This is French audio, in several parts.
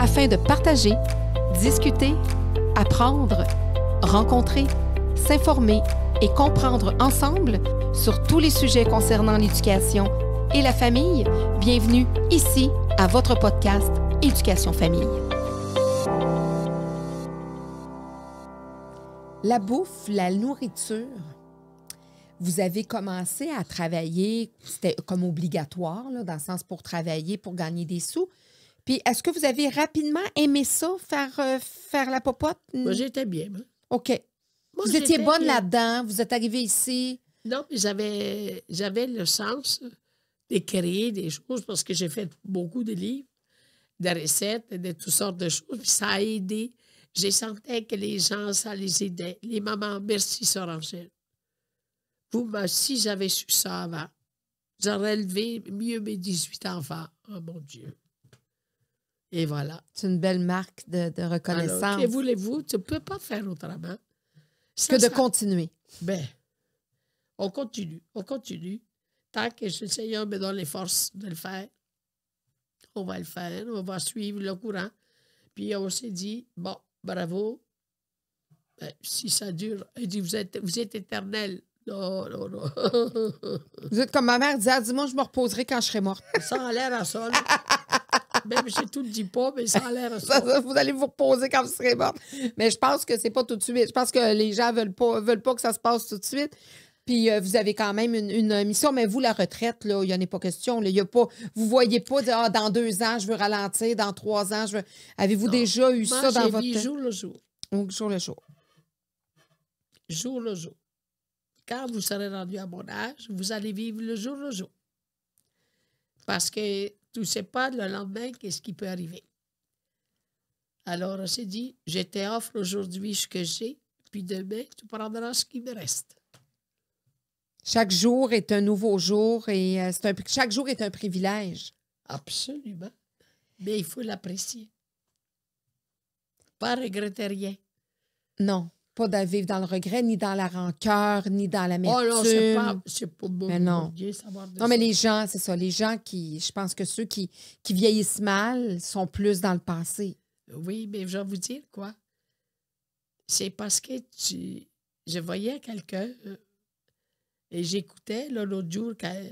afin de partager, discuter, apprendre, rencontrer, s'informer et comprendre ensemble sur tous les sujets concernant l'éducation et la famille. Bienvenue ici à votre podcast Éducation Famille. La bouffe, la nourriture, vous avez commencé à travailler, c'était comme obligatoire, là, dans le sens pour travailler, pour gagner des sous. Puis, est-ce que vous avez rapidement aimé ça, faire la popote? Moi, j'étais bien. Moi. OK. Moi, Vous étiez bonne bien. là-dedans, vous êtes arrivée ici. Non, mais j'avais le sens d'écrire des choses parce que j'ai fait beaucoup de livres, de recettes, de toutes sortes de choses. Puis ça a aidé. J'ai senti que les gens, ça les aidait. Les mamans, merci, Sœur Angèle. Si j'avais su ça avant, j'aurais élevé mieux mes 18 enfants. Oh mon Dieu. Et voilà. C'est une belle marque de reconnaissance. Alors, que voulez-vous? Tu ne peux pas faire autrement. Que de continuer. Ben, on continue. Tant que le Seigneur me donne les forces de le faire, on va le faire. On va suivre le courant. Puis on s'est dit, bon, bravo. Ben, si ça dure, elle dit, vous êtes éternel. Non. Vous êtes comme ma mère disait, dis-moi, je me reposerai quand je serai morte. Ça a l'air à ça, là. Même je tout le dis pas, mais ça a l'air à ça. Vous allez vous reposer quand vous serez morte. Mais je pense que c'est pas tout de suite. Je pense que les gens veulent pas que ça se passe tout de suite. Puis vous avez quand même une mission, mais vous, la retraite, là, il n'y en a pas question. Là. Vous ne voyez pas dire, dans 2 ans, je veux ralentir, dans 3 ans, je veux. Avez-vous déjà eu ça dans votre vie jour le jour. Donc, jour le jour. Jour le jour. Quand vous serez rendu à mon âge, vous allez vivre le jour. Parce que tu ne sais pas le lendemain qu'est-ce qui peut arriver. Alors, on s'est dit, je t'offre aujourd'hui ce que j'ai, puis demain, tu prendras ce qui me reste. Chaque jour est un nouveau jour et chaque jour est un privilège. Absolument. Mais il faut l'apprécier. Pas regretter rien. Non. Pas de vivre dans le regret, ni dans la rancœur, ni dans l'amertume. Oh non, c'est pas bon. Mais non. Dieu, savoir de non, mais les gens, c'est ça. Les gens je pense que ceux qui vieillissent mal sont plus dans le passé. Oui, mais je vais vous dire quoi. C'est parce que je voyais quelqu'un et j'écoutais l'autre jour quand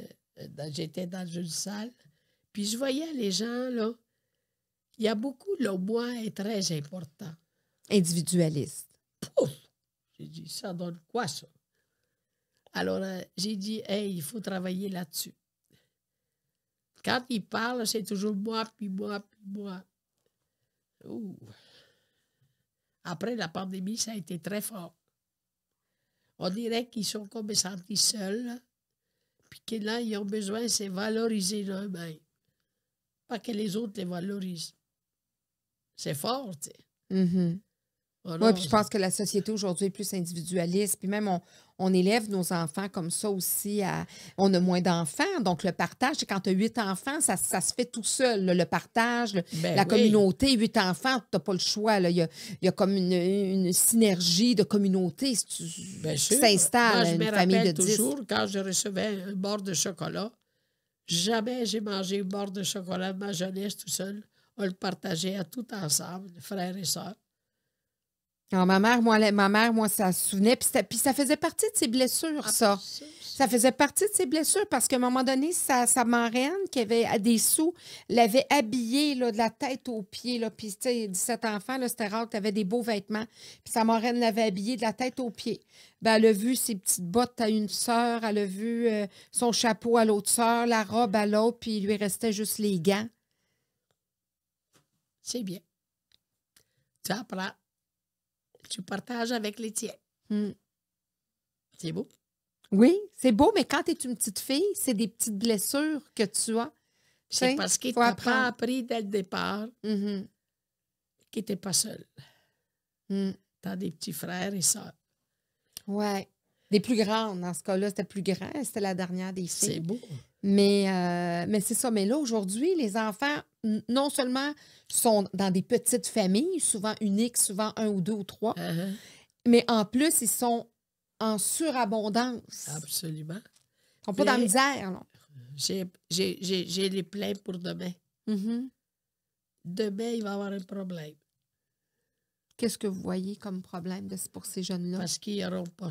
j'étais dans une salle, puis je voyais les gens, là. Il y a beaucoup, le moi est très important. Individualiste. Pouf! J'ai dit, ça donne quoi, ça? Alors, j'ai dit, hey, il faut travailler là-dessus. Quand il parle, c'est toujours moi, puis moi, puis moi. Ouh. Après la pandémie, ça a été très fort. On dirait qu'ils sont comme sentis seuls, là, puis que là, ils ont besoin, c'est valoriser eux-mêmes. Pas que les autres les valorisent. C'est fort, tu sais. Mm-hmm. Alors, oui, puis je pense que la société aujourd'hui est plus individualiste. Puis même, on élève nos enfants comme ça aussi. On a moins d'enfants. Donc, le partage, quand tu as 8 enfants, ça se fait tout seul. Là, le partage, la communauté, 8 enfants, tu n'as pas le choix. Là. Il y a comme une synergie de communauté qui s'installe. Moi, je une me famille de rappelle 10. toujours, quand je recevais un bord de chocolat, jamais j'ai mangé une bord de chocolat de ma jeunesse tout seul. On le partageait à tout ensemble, frères et sœurs. Alors, ma mère, moi, ça se souvenait. Puis ça faisait partie de ses blessures, ça. Ça faisait partie de ses blessures parce qu'à un moment donné, sa marraine, qui avait des sous, l'avait habillée là, de la tête aux pieds. Là. Puis, tu sais, 17 enfants, là, c'était rare que tu avais des beaux vêtements. Puis sa marraine l'avait habillée de la tête aux pieds. Ben, elle a vu ses petites bottes à une sœur, elle a vu son chapeau à l'autre sœur, la robe à l'autre, puis il lui restait juste les gants. C'est bien. Tu apprends. Tu partages avec les tiens. C'est beau. Oui, c'est beau, mais quand tu es une petite fille, c'est des petites blessures que tu as. C'est parce qu'il t'a pas appris dès le départ qu'il n'était pas seul. Tu as des petits frères et sœurs. Oui. Des plus grandes, dans ce cas-là, c'était plus grand. C'était la dernière des filles. C'est beau. Mais c'est ça. Mais là, aujourd'hui, les enfants, non seulement sont dans des petites familles, souvent uniques, souvent 1 ou 2 ou 3, mais en plus, ils sont en surabondance. Absolument. Ils sont pas dans la misère. J'ai les pleins pour demain. demain, il va y avoir un problème. Qu'est-ce que vous voyez comme problème pour ces jeunes-là? Parce qu'ils n'auront pas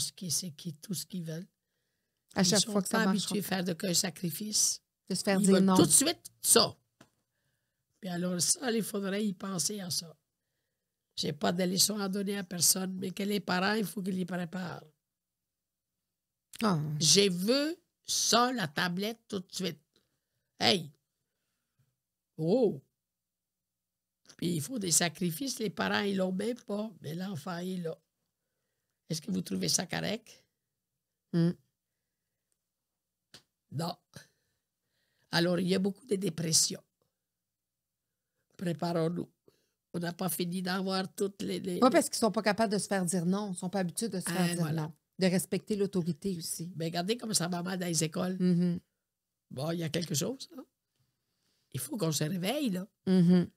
tout ce qu'ils veulent. À chaque Ils fois que ça sont pas marche, habitués à faire qu'un sacrifice. de se faire Ils dire veulent non. tout de suite ça. Puis alors, ça, il faudrait y penser à ça. Je n'ai pas de leçon à donner à personne, mais que les parents, il faut qu'ils les préparent. Ah, Je veux ça, la tablette, tout de suite. Hey! Oh! Puis il faut des sacrifices. Les parents, ils l'ont même pas, mais l'enfant, il l'a. Est-ce que vous trouvez ça correct? mm. Non. Alors, il y a beaucoup de dépression. Préparons-nous. On n'a pas fini d'avoir toutes les... Oui, parce qu'ils ne sont pas capables de se faire dire non. Ils ne sont pas habitués de se faire dire voilà. non. De respecter l'autorité aussi. Mais regardez comme ça maman dans les écoles. Mhm. Bon, il y a quelque chose, là. Il faut qu'on se réveille, là. Mhm.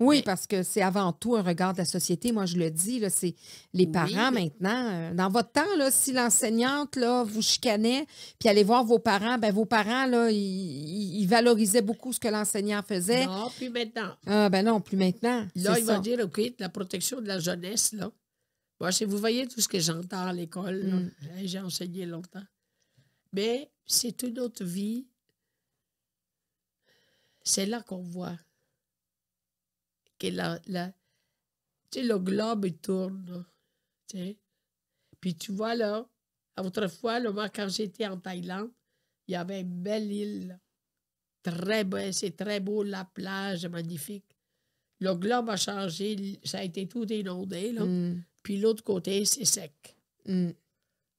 Oui, Mais- parce que c'est avant tout un regard de la société. Moi, je le dis, là, c'est les Oui, parents mais- maintenant. Dans votre temps, là, si l'enseignante là, vous chicanait, puis allez voir vos parents, ben vos parents, là, ils valorisaient beaucoup ce que l'enseignant faisait. Non, puis maintenant. Ah, ben non, plus maintenant. Là, c'est il ça. va dire, OK, la protection de la jeunesse, là. Moi, si vous voyez tout ce que j'entends à l'école, là, hein, j'ai enseigné longtemps. Mais c'est une autre vie. C'est là qu'on voit que tu sais, le globe, il tourne, là, tu sais. Puis tu vois, là, autrefois, là, moi, quand j'étais en Thaïlande, il y avait une belle île, là. Très beau, c'est très beau, la plage, magnifique. Le globe a changé, ça a été tout inondé, là. Mm. Puis l'autre côté, c'est sec. Mm.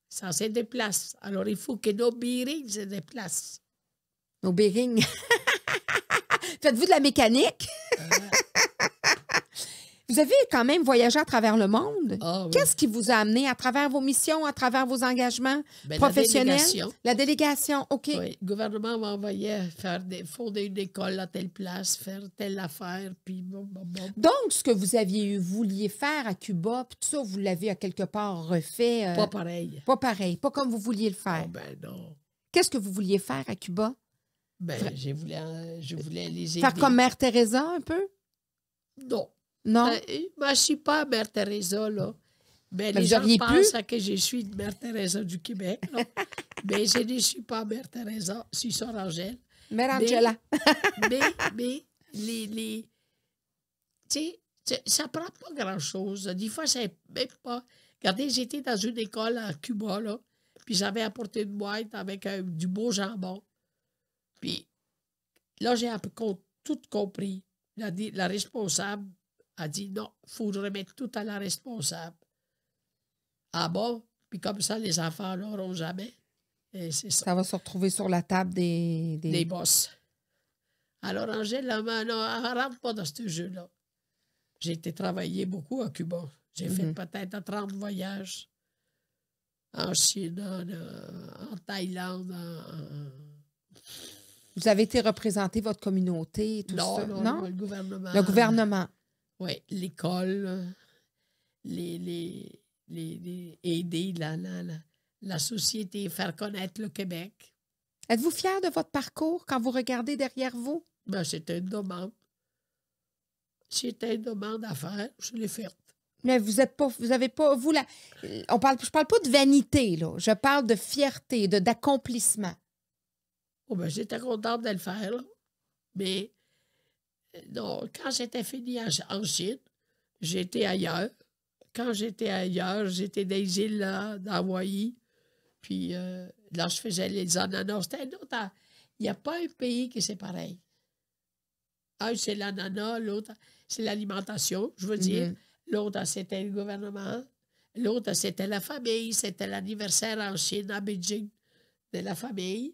Ça se déplace. Alors, il faut que nos bearings se déplacent. Au Bering. Faites-vous de la mécanique? Vous avez quand même voyagé à travers le monde. Ah oui. Qu'est-ce qui vous a amené à travers vos missions, à travers vos engagements Ben, professionnels? La délégation. La délégation, OK. Oui, le gouvernement m'envoyait fonder une école à telle place, faire telle affaire, puis bon. Donc, ce que vouliez faire à Cuba, puis tout ça, vous l'avez à quelque part refait. Pas pareil. Pas pareil, pas comme vous vouliez le Ah faire. ben non. Qu'est-ce que vous vouliez faire à Cuba? Ben, je voulais les aider. Faire comme Mère Teresa un peu? Non. Non? Je ne suis pas Mère Teresa, là. Ben, Mais les vous gens auriez pensent que je suis Mère Teresa du Québec, là. Mais je ne suis pas Mère Teresa, je suis Sœur Angèle. Mère Angela. mais tu sais, ça prend pas grand-chose. Des fois, c'est même pas... Regardez, j'étais dans une école à Cuba, là, puis j'avais apporté une boîte avec du beau jambon. Puis là, j'ai tout compris. La responsable a dit non, il faut remettre tout à la responsable. Ah bon? Puis comme ça, les enfants n'auront jamais. Et c'est ça. Ça va se retrouver sur la table Des boss. Alors, Angèle, non, elle ne rentre pas dans ce jeu-là. J'ai été travailler beaucoup à Cuba. J'ai fait peut-être 30 voyages en Chine, en Thaïlande. Vous avez été représenter votre communauté et tout ça? Non, le gouvernement. Le gouvernement. Oui, l'école, aider la société, faire connaître le Québec. Êtes-vous fier de votre parcours quand vous regardez derrière vous? Ben, c'était une demande. C'était une demande à faire, je l'ai faite. Mais vous avez pas, vous, je parle pas de vanité, là. Je parle de fierté, d'accomplissement. Oh, ben, j'étais contente de le faire, là. Mais non, quand j'étais fini en Chine, j'étais ailleurs. Quand j'étais ailleurs, j'étais dans les îles d'Hawaï. Puis là, je faisais les ananas. C'était un autre. Il n'y a pas un pays qui c'est pareil. Un, c'est l'ananas, l'autre, c'est l'alimentation, je veux dire. L'autre, c'était le gouvernement. L'autre, c'était la famille. C'était l'anniversaire en Chine, à Beijing, de la famille.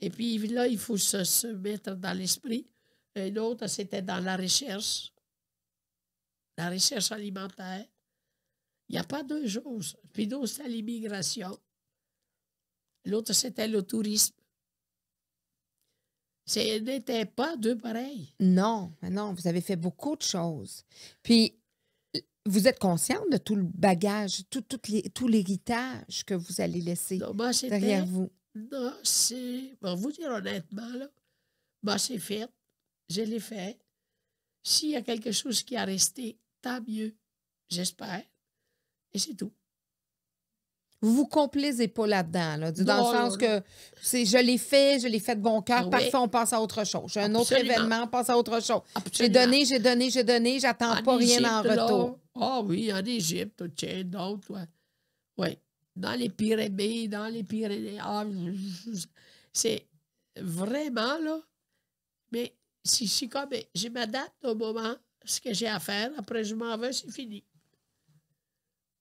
Et puis là, il faut se mettre dans l'esprit. Un autre, c'était dans la recherche alimentaire. Il n'y a pas deux choses. Puis l'autre, c'était l'immigration. L'autre, c'était le tourisme. Ce n'était pas deux pareils. Non, mais non, vous avez fait beaucoup de choses. Puis, vous êtes consciente de tout le bagage, tout l'héritage que vous allez laisser Non, moi, derrière vous. Non, c'est... Pour vous dire honnêtement, là, moi, c'est fait. Je l'ai fait. S'il y a quelque chose qui a resté, tant mieux, j'espère. Et c'est tout. Vous vous complaisez pas là-dedans, là, dans Non, le sens non, non. que je l'ai fait de bon cœur, Oui. parfait, on passe à autre chose. J'ai un autre Absolument. événement, on passe à autre chose. J'ai Absolument. donné, j'ai donné, j'ai donné, j'attends En pas rien Égypte, en là, retour. ah oui, en Égypte, tiens, d'autres, ouais. Oui. Dans les Pyrénées. Ah, c'est vraiment, là. Mais si comme je m'adapte au moment, ce que j'ai à faire, après je m'en vais, c'est fini.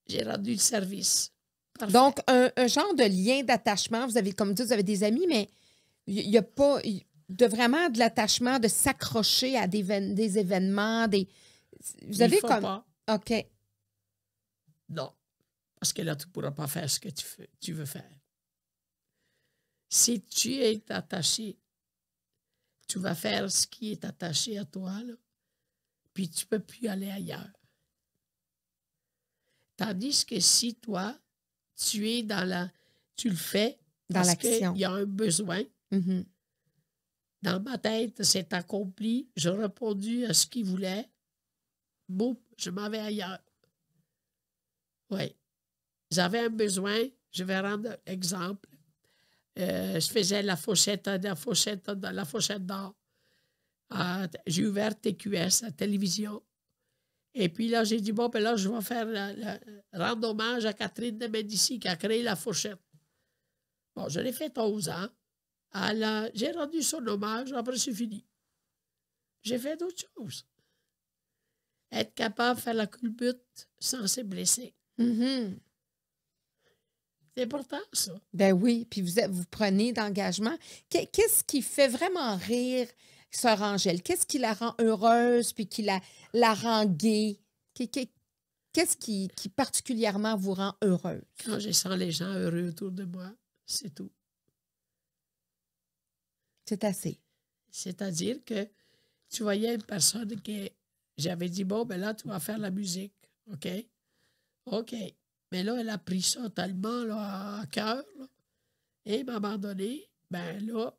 J'ai rendu le service. Parfait. Donc, un genre de lien d'attachement, vous avez, comme dit, vous avez des amis, mais il n'y a pas de vraiment de l'attachement, de s'accrocher à des événements, vous avez Il faut comme... pas. OK. Non. Parce que là, tu ne pourras pas faire ce que tu veux faire. Si tu es attaché, tu vas faire ce qui est attaché à toi, là, puis tu ne peux plus aller ailleurs. Tandis que si toi, tu es tu le fais Dans parce l'action. qu'il y a un besoin, Mhm. dans ma tête, c'est accompli, j'ai répondu à ce qu'il voulait, boum, je m'en vais ailleurs. Oui. J'avais un besoin, je vais rendre exemple. Je faisais la fourchette d'or. J'ai ouvert TQS, la télévision. Et puis là, j'ai dit, bon, ben là, je vais faire rendre hommage à Catherine de Médicis qui a créé la fourchette. Bon, je l'ai fait 11 ans. J'ai rendu son hommage, après c'est fini. J'ai fait d'autres choses. Être capable de faire la culbute sans se blesser. Mhm. C'est important, ça. Ben oui, puis vous prenez d'engagement. Qu'est-ce qui fait vraiment rire Sœur Angèle? Qu'est-ce qui la rend heureuse puis qui la rend gaie? Qu'est-ce qui particulièrement vous rend heureuse? Quand je sens les gens heureux autour de moi, c'est tout. C'est assez. C'est-à-dire que tu voyais une personne qui... J'avais dit, bon, ben là, tu vas faire la musique. OK? OK. Mais là, elle a pris ça tellement là, à cœur. Là. Et à un moment donné, ben là,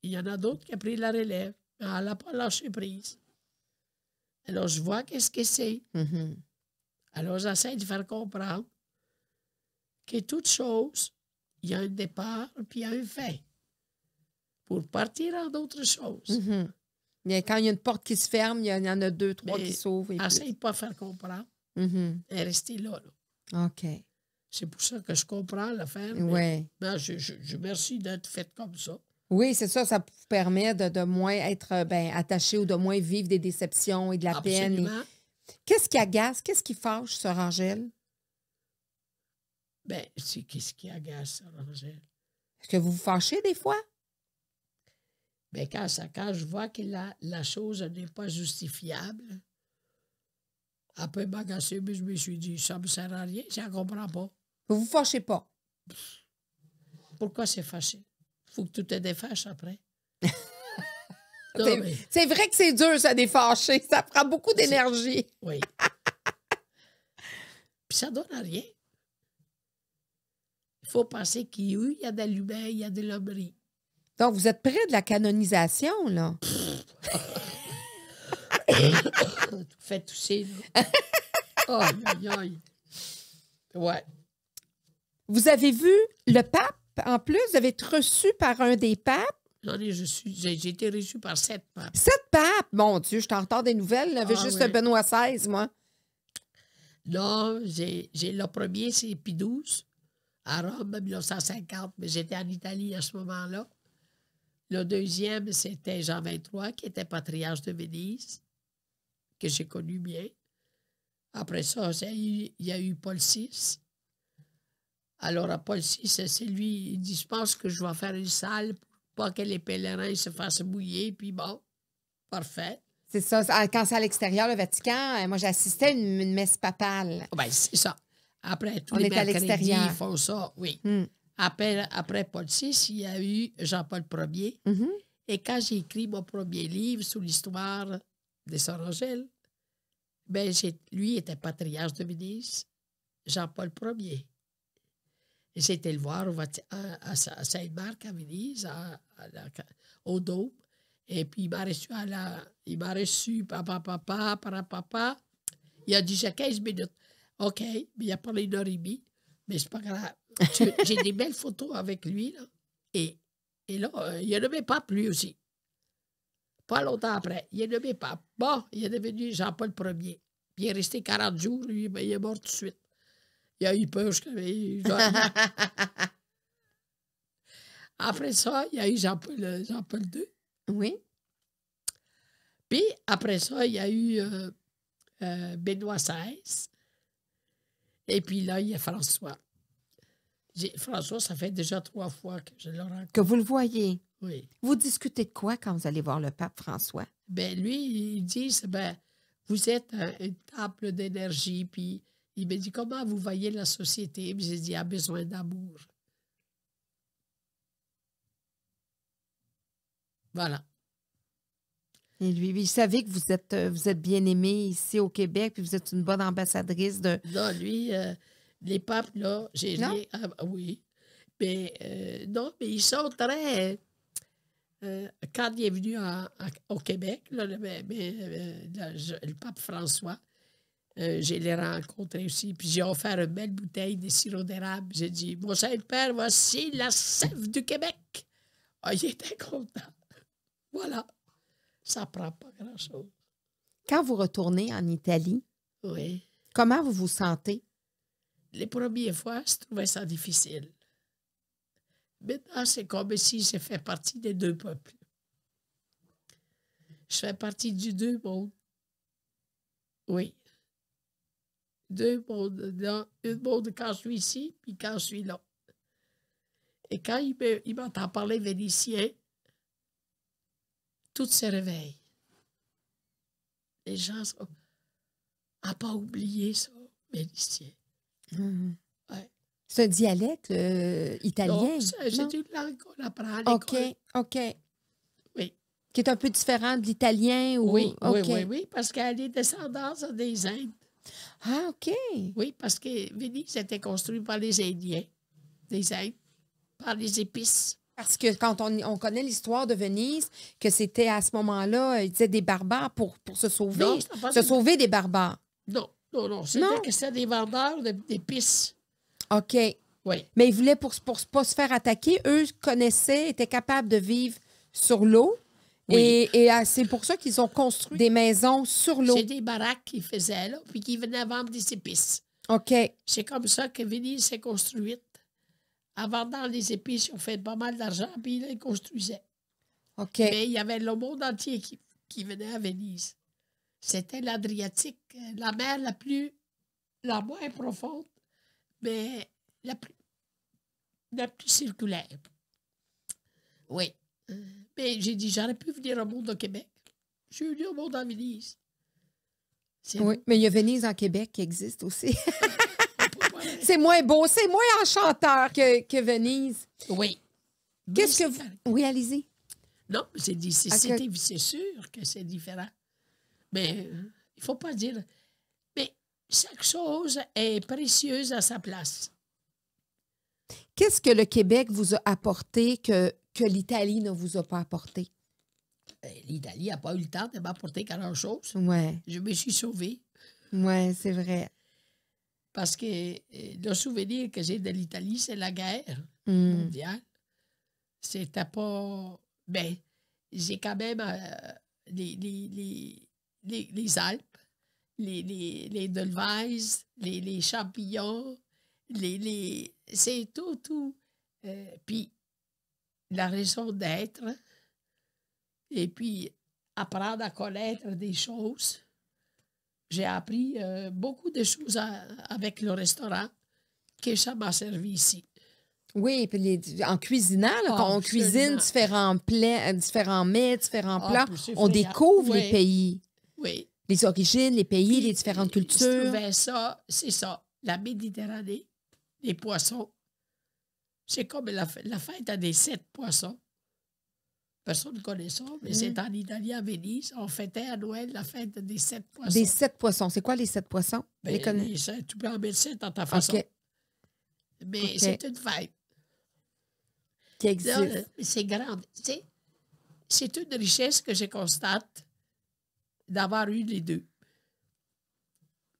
il y en a d'autres qui ont pris la relève. Mais elle n'a pas lâché prise. Alors, je vois qu'est-ce que c'est. Mhm. Alors, j'essaie de faire comprendre que toute chose, il y a un départ puis il y a un fin. Pour partir en d'autres choses. Mhm. Mais quand il y a une porte qui se ferme, il y en a 2, 3 Mais qui s'ouvrent. essaye pas de faire comprendre. Mhm. Et rester là. OK. C'est pour ça que je comprends l'affaire. Ouais. Mais je merci d'être faite comme ça. Oui, c'est ça. Ça vous permet de moins être attaché ou de moins vivre des déceptions et de la peine. Absolument. Qu'est-ce qui agace? Qu'est-ce qui fâche, Sœur Angèle? Ben, c'est qu'est-ce qui agace, Angèle? Est-ce que vous vous fâchez des fois? Ben, quand je vois que la chose n'est pas justifiable, elle peut m'agacer, mais je me suis dit, ça ne me sert à rien, je ne comprends pas. Vous vous fâchez pas? Pourquoi c'est fâché? Il faut que tu te défâches après. C'est vrai que c'est dur, ça, des fâchés. Ça prend beaucoup d'énergie. Oui. Puis ça donne à rien. Il faut penser qu'il y a de l'humain, il y a de l'hommerie. Donc, vous êtes près de la canonisation, là. Fait tousser, là. Oh, aïe, aïe. Ouais. Vous avez vu le pape, en plus? Vous avez été reçu par un des papes? J'ai été reçu par 7 papes. 7 papes! Mon Dieu, je suis en retard des nouvelles. J'avais juste ouais. Benoît XVI, moi. Non, j'ai le premier, c'est Pie XII, à Rome, en 1950, mais j'étais en Italie à ce moment-là. Le deuxième, c'était Jean XXIII, qui était patriarche de Venise, que j'ai connu bien. Après ça, il y a eu Paul VI. Alors, à Paul VI, c'est lui, il dit, je pense que je vais faire une salle pour pas que les pèlerins se fassent mouiller, puis bon, parfait. C'est ça. Quand c'est à l'extérieur, le Vatican, moi, j'assistais à une messe papale. Ben, c'est ça. Après, tous On les est à mercredis, l'extérieur. ils font ça, oui. Mm. Après Paul VI, il y a eu Jean-Paul Ier. Mhm. Et quand j'ai écrit mon premier livre sur l'histoire des Sœurs Angèle, ben, lui était patriarche de Venise, Jean-Paul Ier. Et j'ai été le voir à Sainte-Marc, à Venise, au Dôme. Et puis, il m'a reçu, papa. Il a dit, j'ai 15 minutes. OK, mais il a parlé 1h30, mais c'est pas grave. J'ai des belles photos avec lui, là. Et là, il a nommé pape, lui aussi. Pas longtemps après, il a nommé pape. Bon, il est devenu Jean-Paul Ier. Puis il est resté 40 jours, lui, mais il est mort tout de suite. Il a eu peur. Après ça, il y a eu Jean-Paul II. Oui. Puis après ça, il y a eu Benoît XVI. Et puis là, il y a François. François, ça fait déjà 3 fois que je le rencontre. Que vous le voyez. Oui. Vous discutez de quoi quand vous allez voir le pape François? Ben lui, il dit, vous êtes un temple d'énergie. Puis il me dit, comment vous voyez la société? Puis j'ai dit, il a besoin d'amour. Voilà. Et lui, il savait que vous êtes bien aimé ici au Québec, puis vous êtes une bonne ambassadrice de... Non, lui, les papes, là, oui. Mais non, mais ils sont très... quand il est venu au Québec, là, le pape François, je l'ai rencontré aussi, puis j'ai offert une belle bouteille de sirop d'érable. J'ai dit, mon Saint-Père, voici la sève du Québec. Ah, il était content. Voilà. Ça prend pas grand-chose. Quand vous retournez en Italie, Oui. comment vous vous sentez? Les premières fois, je trouvais ça difficile. Maintenant, c'est comme si je fais partie des 2 peuples. Je fais partie du 2 mondes. Oui. 2 mondes. Un monde quand je suis ici, puis quand je suis là. Et quand il m'entend parler vénitien, tout se réveille. Les gens n'ont pas oublié ça, vénitien. Mmh. Ouais. C'est un dialecte italien? Non, c'est une langue qu'on apprend à l'école. OK. Oui. Qui est un peu différent de l'italien? Ou... Oui, okay. oui, parce qu'elle est descendante des Indes. Ah, OK. Oui, parce que Venise était construite par les Indiens, des Indes, par les épices. Parce que quand on connaît l'histoire de Venise, que c'était à ce moment-là, ils disaient des barbares pour se sauver. Non, sauver des barbares. Non. C'était que c'était des vendeurs d'épices. OK. Oui. Mais ils voulaient pour pas se faire attaquer. Eux connaissaient, étaient capables de vivre sur l'eau. Oui. Et c'est pour ça qu'ils ont construit des maisons sur l'eau. C'est des baraques qu'ils faisaient là, puis qui venaient vendre des épices. OK. C'est comme ça que Venise s'est construite. En vendant les épices, ils ont fait pas mal d'argent, puis ils les construisaient. OK. Mais il y avait le monde entier qui venait à Venise. C'était l'Adriatique, la mer la moins profonde, mais la plus circulaire. Oui. Mais j'ai dit, j'aurais pu venir au monde au Québec. Je suis venu au monde à Venise. Oui, mais il y a Venise en Québec qui existe aussi. C'est moins beau, c'est moins enchanteur que Venise. Oui. Qu'est-ce que vous... Oui, allez-y. Non, c'est sûr que c'est différent. Mais il ne faut pas dire... Mais chaque chose est précieuse à sa place. Qu'est-ce que le Québec vous a apporté que l'Italie ne vous a pas apporté? L'Italie n'a pas eu le temps de m'apporter grand-chose. Oui. Je me suis sauvée. Oui, c'est vrai. Parce que le souvenir que j'ai de l'Italie, c'est la guerre mondiale. C'était pas... Ben, j'ai quand même les Alpes, les Delvaises, les champignons, c'est tout. Puis la raison d'être, et puis apprendre à connaître des choses. J'ai appris beaucoup de choses avec le restaurant que ça m'a servi ici. Oui, puis en cuisinant, là, quand on cuisine différents mets, différents plats, on découvre les pays. Oui. Les origines, les pays, Puis, les différentes cultures. Je trouvais ça, c'est ça, la Méditerranée, les poissons. C'est comme la fête à des 7 poissons. Personne ne connaît ça, mais c'est en Italie, à Venise. On fêtait à Noël la fête des 7 poissons. Des 7 poissons. C'est quoi les 7 poissons? Ben, tu peux en mettre 7 dans ta façon. Okay. Mais c'est une fête. Qui existe. C'est grand. Tu sais, c'est une richesse que je constate d'avoir eu les deux.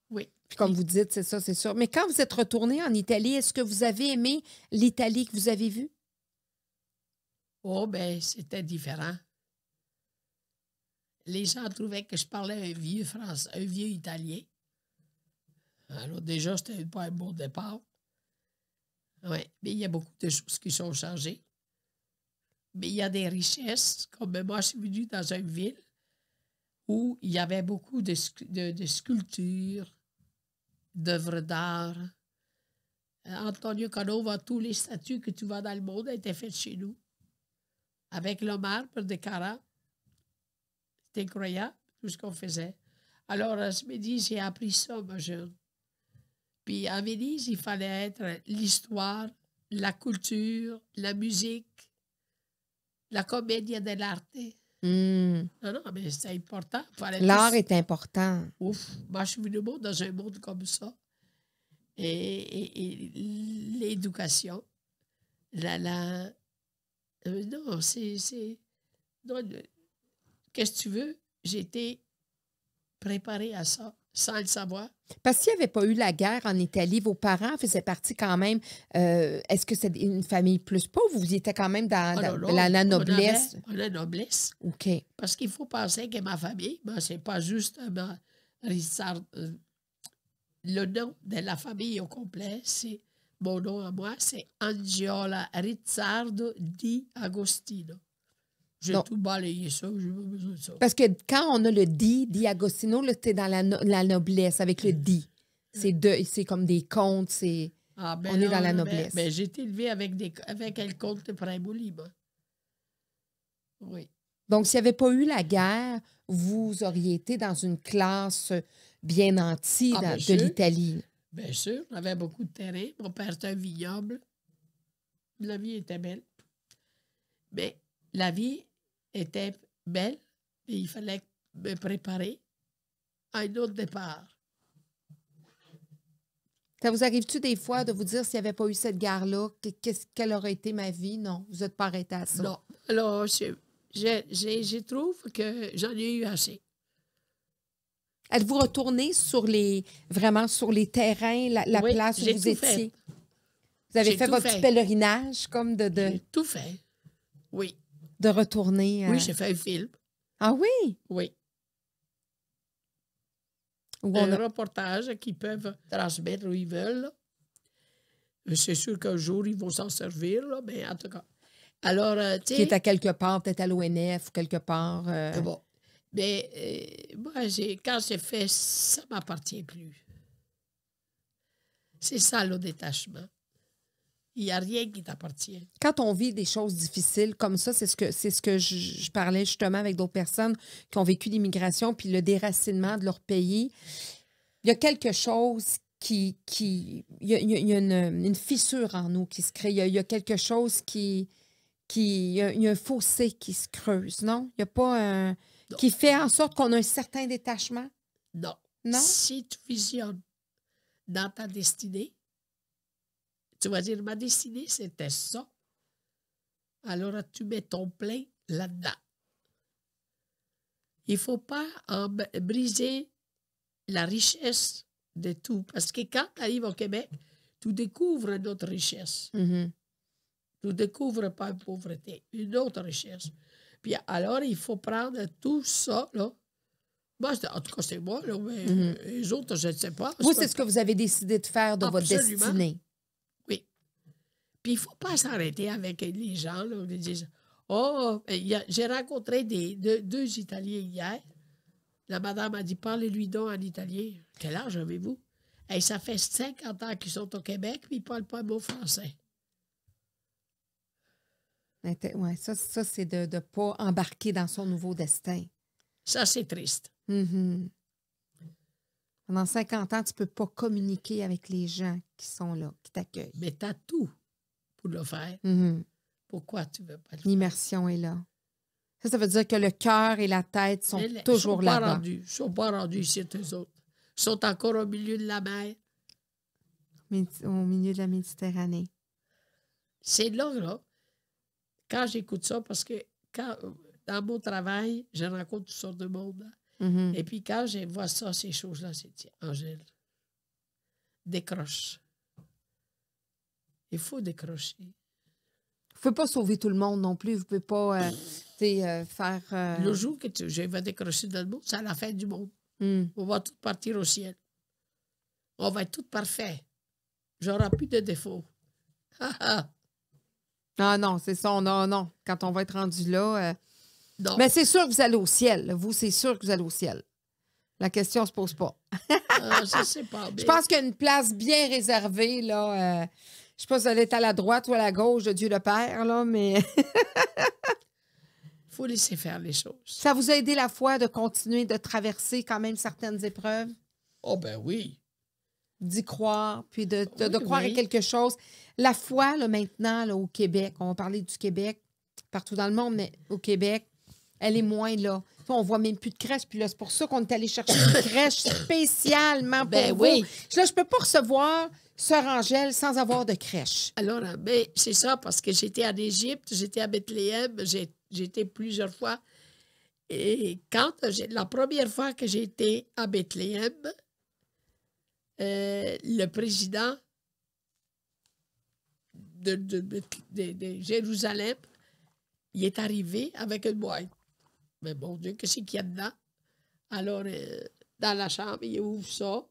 Oui. Puis comme vous dites, c'est ça, c'est sûr. Mais quand vous êtes retourné en Italie, est-ce que vous avez aimé l'Italie que vous avez vue? Oh, ben, c'était différent. Les gens trouvaient que je parlais un vieux français, un vieux italien. Alors, déjà, c'était pas un bon départ. Oui, mais il y a beaucoup de choses qui sont changées. Mais il y a des richesses, comme moi, je suis venue dans une ville où il y avait beaucoup de sculptures, d'œuvres d'art. Antonio Canova, tous les statues que tu vois dans le monde étaient faites chez nous. Avec le marbre de Carrare. C'était incroyable, tout ce qu'on faisait. Alors, ce midi, j'ai appris ça, ma jeune. Puis à Venise, il fallait être l'histoire, la culture, la musique, la commedia dell'arte. Mm. Non, non, mais c'est important. L'art est important. Ouf, moi, je suis venue dans un monde comme ça. Et l'éducation, non, non, qu'est-ce que tu veux? J'ai été préparée à ça, sans le savoir. Parce qu'il n'y avait pas eu la guerre en Italie, vos parents faisaient partie quand même. Est-ce que c'est une famille plus pauvre ou vous étiez quand même dans, Oh, dans non, la noblesse? On a la noblesse. OK. Parce qu'il faut penser que ma famille, ben, c'est pas juste le nom de la famille au complet, c'est mon nom à moi, c'est Angiola Rizzardo di Agostino. J'ai Donc, tout balayé ça, j'ai pas besoin de ça. parce que quand on a le Di Agostino, là, t'es dans la noblesse avec le Di. C'est comme des contes, c'est... Ah, ben on est là, dans la ben, noblesse. ben, j'ai été élevé avec un comte de Primo-Levi. Oui. Donc, s'il n'y avait pas eu la guerre, vous auriez été dans une classe bien nantie Ah, bien de sûr. l'Italie. Bien sûr, on avait beaucoup de terrain. Mon père était un vignoble. La vie était belle. Mais la vie était belle et il fallait me préparer à un autre départ. Ça vous arrive-tu des fois de vous dire s'il n'y avait pas eu cette guerre-là, quelle aurait été ma vie? Non, vous n'êtes pas arrêté à ça. Non. Alors, je trouve que j'en ai eu assez. Êtes-vous retourné vraiment sur les terrains, la Oui, place où j'ai vous tout étiez? fait. Vous avez J'ai fait tout votre fait. petit pèlerinage comme J'ai tout fait. Oui. de retourner. Oui, j'ai fait un film. Ah oui? Oui. Où Un on a- reportage qu'ils peuvent transmettre où ils veulent. C'est sûr qu'un jour, ils vont s'en servir, là, mais en tout cas. Alors, tu qui est sais. à quelque part, peut-être à l'ONF ou quelque part. Bon. Mais moi, quand j'ai fait, ça ne m'appartient plus. C'est ça, le détachement. Il n'y a rien qui t'appartient. Quand on vit des choses difficiles comme ça, c'est ce que je parlais justement avec d'autres personnes qui ont vécu l'immigration puis le déracinement de leur pays. Il y a quelque chose il y a une fissure en nous qui se crée. Il y a quelque chose il y a un fossé qui se creuse, non? Il n'y a pas un... Non. qui fait en sorte qu'on a un certain détachement? Non. Non? Si tu visionnes dans ta destinée, tu vas dire, ma destinée, c'était ça. Alors, tu mets ton plein là-dedans. Il ne faut pas briser la richesse de tout. Parce que quand tu arrives au Québec, tu découvres une autre richesse. Mhm. Tu découvres pas une pauvreté, une autre richesse. Puis alors, il faut prendre tout ça, là. Moi, en tout cas, c'est moi, là, mais les autres, je ne sais pas. Vous, c'est ce que vous avez décidé de faire de votre Absolument. destinée. Oui. Puis il ne faut pas s'arrêter avec les gens, là, qui disent « Oh, j'ai rencontré deux Italiens hier. La madame a dit, parlez-lui donc en italien. Quel âge avez-vous? Et ça fait 50 ans qu'ils sont au Québec, puis ils ne parlent pas un mot français. Oui, ça c'est de ne pas embarquer dans son nouveau destin. Ça, c'est triste. Mhm. Pendant 50 ans, tu ne peux pas communiquer avec les gens qui sont là, qui t'accueillent. Mais tu as tout pour le faire. Mhm. Pourquoi tu ne veux pas le faire? L'immersion est là. Ça veut dire que le cœur et la tête sont toujours là-bas. Ils ne sont pas rendus ici, eux autres. Ils sont encore au milieu de la mer. Au milieu de la Méditerranée. C'est là, quand j'écoute ça, parce que dans mon travail, je rencontre toutes sortes de monde. Mhm. Et puis quand je vois ça, ces choses-là, c'est tiens, Angèle, décroche. Il faut décrocher. Vous ne pouvez pas sauver tout le monde non plus. Vous ne pouvez pas faire... Le jour que je vais décrocher dans le monde, c'est à la fin du monde. On va tout partir au ciel. On va être tout parfait. J'aurai plus de défauts. Ah non, c'est ça. Non. Quand on va être rendu là... Non. Mais c'est sûr que vous allez au ciel. Là. Vous, c'est sûr que vous allez au ciel. La question ne se pose pas. Je ne sais pas. Mais... Je pense qu'il y a une place bien réservée, là. Je ne sais pas si elle est à la droite ou à la gauche de Dieu le Père, là, mais... Il faut laisser faire les choses. Ça vous a aidé la foi de continuer de traverser quand même certaines épreuves? Oh ben oui. D'y croire, puis de Oui, croire oui. à quelque chose. La foi, là, maintenant, là, au Québec, on va parler du Québec, partout dans le monde, mais au Québec, elle est moins là. On voit même plus de crèche, puis là, c'est pour ça qu'on est allé chercher une crèche spécialement pour Ben vous. oui. Là, je peux pas recevoir Sœur Angèle sans avoir de crèche. Alors, ben, c'est ça, parce que j'étais en Égypte, j'étais à Bethléem, j'étais plusieurs fois. Et quand la première fois que j'étais à Bethléem, le président de Jérusalem, il est arrivé avec une boîte. Mais mon Dieu, qu'est-ce qu'il y a dedans? Alors, dans la chambre, il ouvre ça.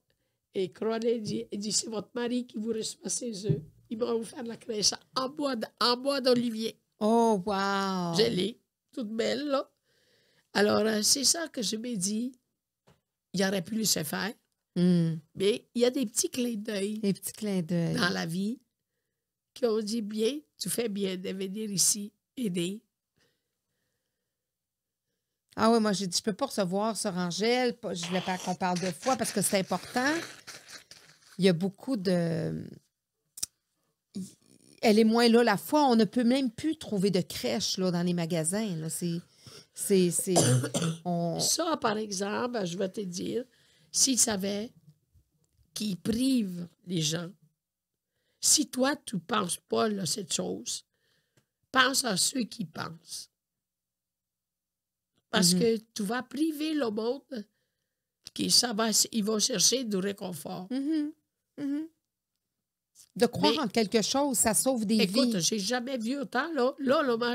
Et Cronet dit, c'est votre mari qui vous reçoit ses œufs. Il va vous faire la crèche en bois d'olivier. Oh, wow! Je l'ai, toute belle, là. Alors, c'est ça que je me dis. Il aurait pu laisser faire. Mais il y a des petits clins d'œil Les petits clins d'œil. dans la vie qui ont dit, bien, tu fais bien de venir ici aider. Ah oui, moi, j'ai dit, je peux pas recevoir Sœur Angèle. Je voulais pas qu'on parle de foi parce que c'est important. Il y a beaucoup de... Elle est moins là, la foi. On ne peut même plus trouver de crèche là, dans les magasins. Là. Ça, par exemple, je vais te dire, s'ils savaient qu'ils privent les gens, si toi, tu ne penses pas à cette chose, pense à ceux qui pensent. Parce que tu vas priver le monde, ils vont chercher du réconfort. De croire Mais- en quelque chose, ça sauve des Écoute, vies. j'ai jamais vu autant. Là,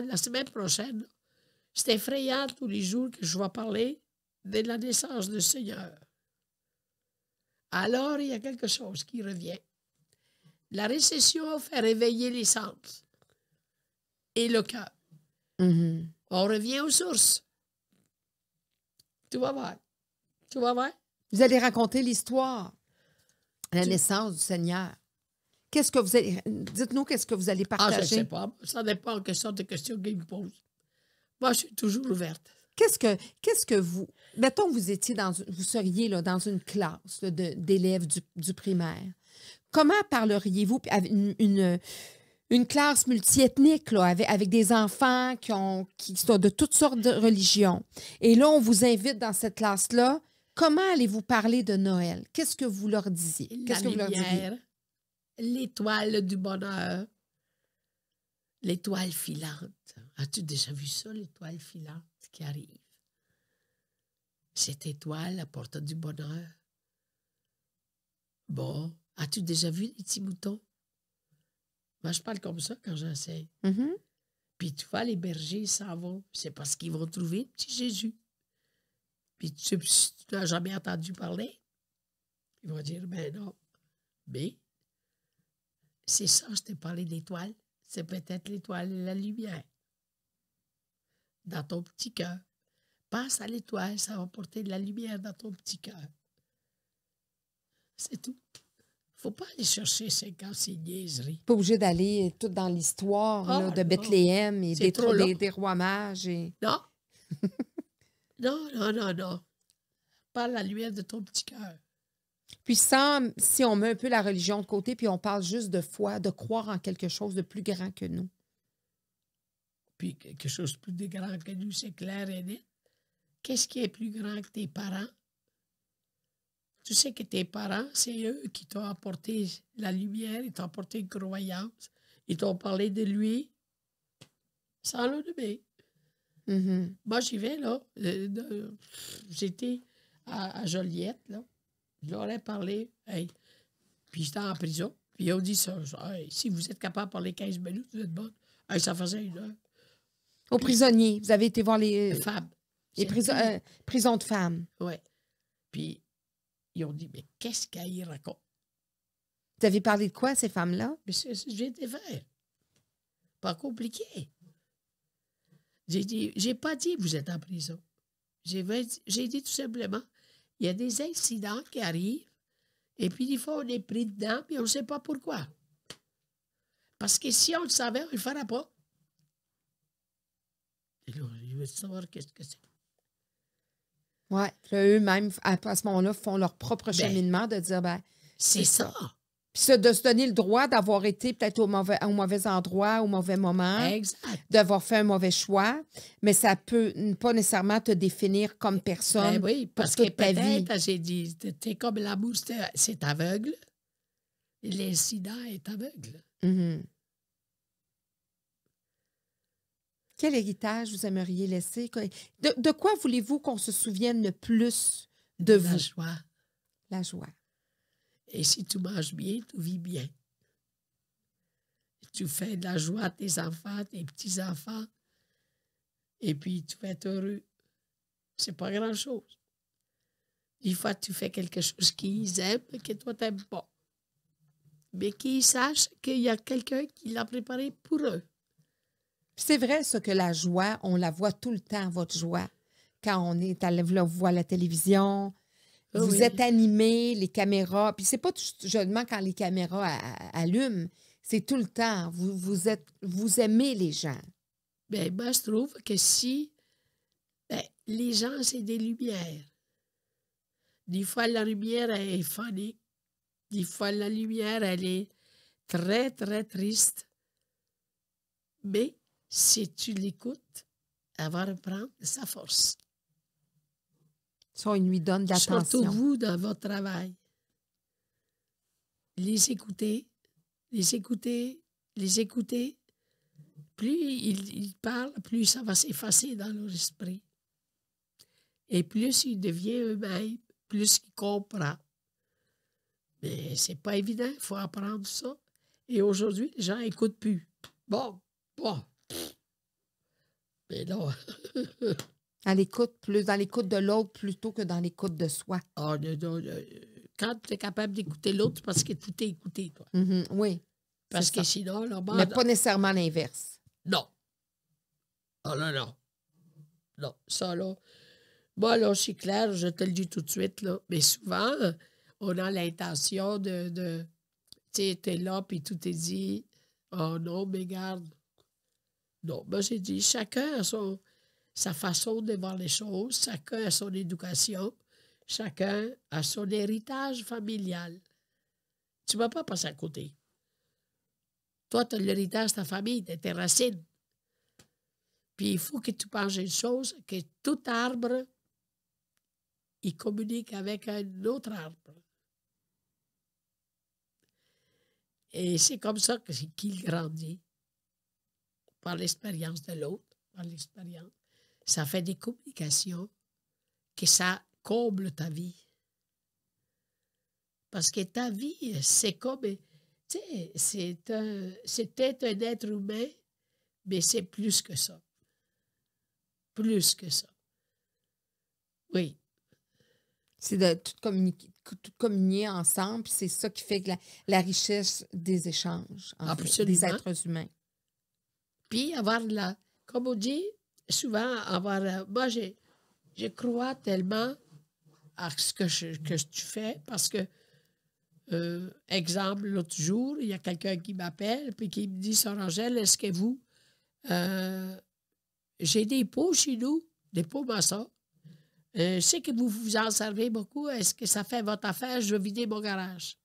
la semaine prochaine, c'est effrayant tous les jours que je vais parler de la naissance du Seigneur. Alors, il y a quelque chose qui revient. La récession fait réveiller les sens et le cœur. On revient aux sources. Tu vas voir. Tu vas voir. Vous allez raconter l'histoire, la Tu- naissance du Seigneur. Qu'est-ce que vous allez... Dites-nous qu'est-ce que vous allez Ah, je ne partager. sais pas. Ça dépend de quelle sorte de questions qu'ils me posent. Moi, je suis toujours ouverte. Qu'est-ce que vous... Mettons que vous seriez là, dans une classe là, d'élèves du primaire. Comment parleriez-vous avec une classe multiethnique là, avec des enfants qui sont de toutes sortes de religions? Et là, on vous invite dans cette classe-là. Comment allez-vous parler de Noël? Qu'est-ce que vous leur disiez? La Qu'est-ce que vous leur diriez? lumière, l'étoile du bonheur, l'étoile filante. As-tu déjà vu ça, l'étoile filante qui arrive? Cette étoile apporte du bonheur. Bon, as-tu déjà vu les petits moutons? Moi, je parle comme ça quand j'enseigne. Mhm. Puis tu vois, les bergers s'en vont. C'est parce qu'ils vont trouver le petit Jésus. Puis tu n'as jamais entendu parler. Ils vont dire, ben non. Mais c'est ça, je t'ai parlé d'étoile. C'est peut-être l'étoile et la lumière. Dans ton petit cœur. Pense à l'étoile, ça va porter de la lumière dans ton petit cœur. C'est tout. Faut pas aller chercher 56 niaiseries. Pas obligé d'aller tout dans l'histoire là, de non. Bethléem et C'est trop long. des rois mages. Non. Non. Parle la lumière de ton petit cœur. Puis si on met un peu la religion de côté, puis on parle juste de foi, de croire en quelque chose de plus grand que nous. Puis quelque chose de plus grand que nous, c'est clair et net. Qu'est-ce qui est plus grand que tes parents? Tu sais que tes parents, c'est eux qui t'ont apporté la lumière, ils t'ont apporté une croyance, ils t'ont parlé de lui sans le nommer. Mhm. Moi, j'y vais, là. J'étais à Joliette, là. Je leur ai parlé. Hey. Puis j'étais en prison. Puis ils ont dit ça. Hey, si vous êtes capable de parler 15 minutes, vous êtes bonne. Hey, ça faisait 1 heure. Aux prisonniers. Vous avez été voir les Femmes. prisons de femmes. Oui. Puis ils ont dit, mais qu'est-ce qu'elle y raconte? Vous avez parlé de quoi à ces femmes-là? Mais c'est ce que j'ai été faire. Pas compliqué. J'ai dit, j'ai pas dit vous êtes en prison. J'ai dit tout simplement, il y a des incidents qui arrivent, et puis des fois on est pris dedans, puis on ne sait pas pourquoi. Parce que si on le savait, on ne le ferait pas. Et là, je veux savoir qu'est-ce que c'est. Oui. Eux-mêmes, à ce moment-là, font leur propre cheminement de dire, ben, c'est ça. Puis de se donner le droit d'avoir été peut-être au mauvais endroit, au mauvais moment. Exact. D'avoir fait un mauvais choix, mais ça peut pas nécessairement te définir comme personne. Ben oui, parce que peut-être, j'ai dit, t'es comme l'amour, c'est aveugle. L'incident est aveugle. Mm-hmm. Quel héritage vous aimeriez laisser? De quoi voulez-vous qu'on se souvienne le plus de vous? La joie. La joie. Et si tu manges bien, tu vis bien. Tu fais de la joie à tes enfants, tes petits-enfants, et puis tu vas être heureux. C'est pas grand-chose. Des fois, tu fais quelque chose qu'ils aiment, que toi, tu n'aimes pas. Mais qu'ils sachent qu'il y a quelqu'un qui l'a préparé pour eux. C'est vrai, ça, que la joie, on la voit tout le temps, votre joie. Quand on est on voit la télévision, vous êtes animés, les caméras. Puis c'est pas seulement quand les caméras allument, c'est tout le temps. Vous aimez les gens. Bien, moi, je trouve que si les gens, c'est des lumières. Des fois, la lumière, elle est funny. Des fois, la lumière, elle est très, très triste. Mais si tu l'écoutes, elle va reprendre sa force. Ça, on lui donne de l'attention. Surtout vous, dans votre travail. Les écouter. Plus ils parlent, plus ça va s'effacer dans leur esprit. Et plus ils deviennent eux-mêmes, plus ils comprennent. Mais c'est pas évident, il faut apprendre ça. Et aujourd'hui, les gens n'écoutent plus. Bon. Mais non. Dans l'écoute de l'autre plutôt que dans l'écoute de soi. Oh, non. Quand tu es capable d'écouter l'autre, c'est parce que tu t'es écouté, toi. Mm-hmm, oui. Parce que sinon, là, mais pas nécessairement l'inverse. Non. Oh non. Non, ça, là. Moi, là, c'est clair, je te le dis tout de suite, là. Mais souvent, on a l'intention de tu sais, t'es là, puis tout est dit. Oh non, mais garde. Non, moi, j'ai dit, chacun a sa façon de voir les choses, chacun a son éducation, chacun a son héritage familial. Tu ne vas pas passer à côté. Toi, tu as l'héritage de ta famille, de tes racines. Puis il faut que tu penses une chose, que tout arbre, il communique avec un autre arbre. Et c'est comme ça qu'il grandit. Par l'expérience de l'autre, par l'expérience. Ça fait des communications que ça comble ta vie. Parce que ta vie, c'est comme, tu sais, c'était un être humain, mais c'est plus que ça. Plus que ça. Oui. C'est de tout communier ensemble, puis c'est ça qui fait que la richesse des échanges des êtres humains. Puis avoir comme on dit, souvent, moi, je crois tellement à ce que tu fais parce que, exemple, l'autre jour, il y a quelqu'un qui m'appelle puis qui me dit, Sœur Angèle, est-ce que vous, j'ai des pots chez nous, des pots maçons. Je sais que vous vous en servez beaucoup. Est-ce que ça fait votre affaire? Je veux vider mon garage.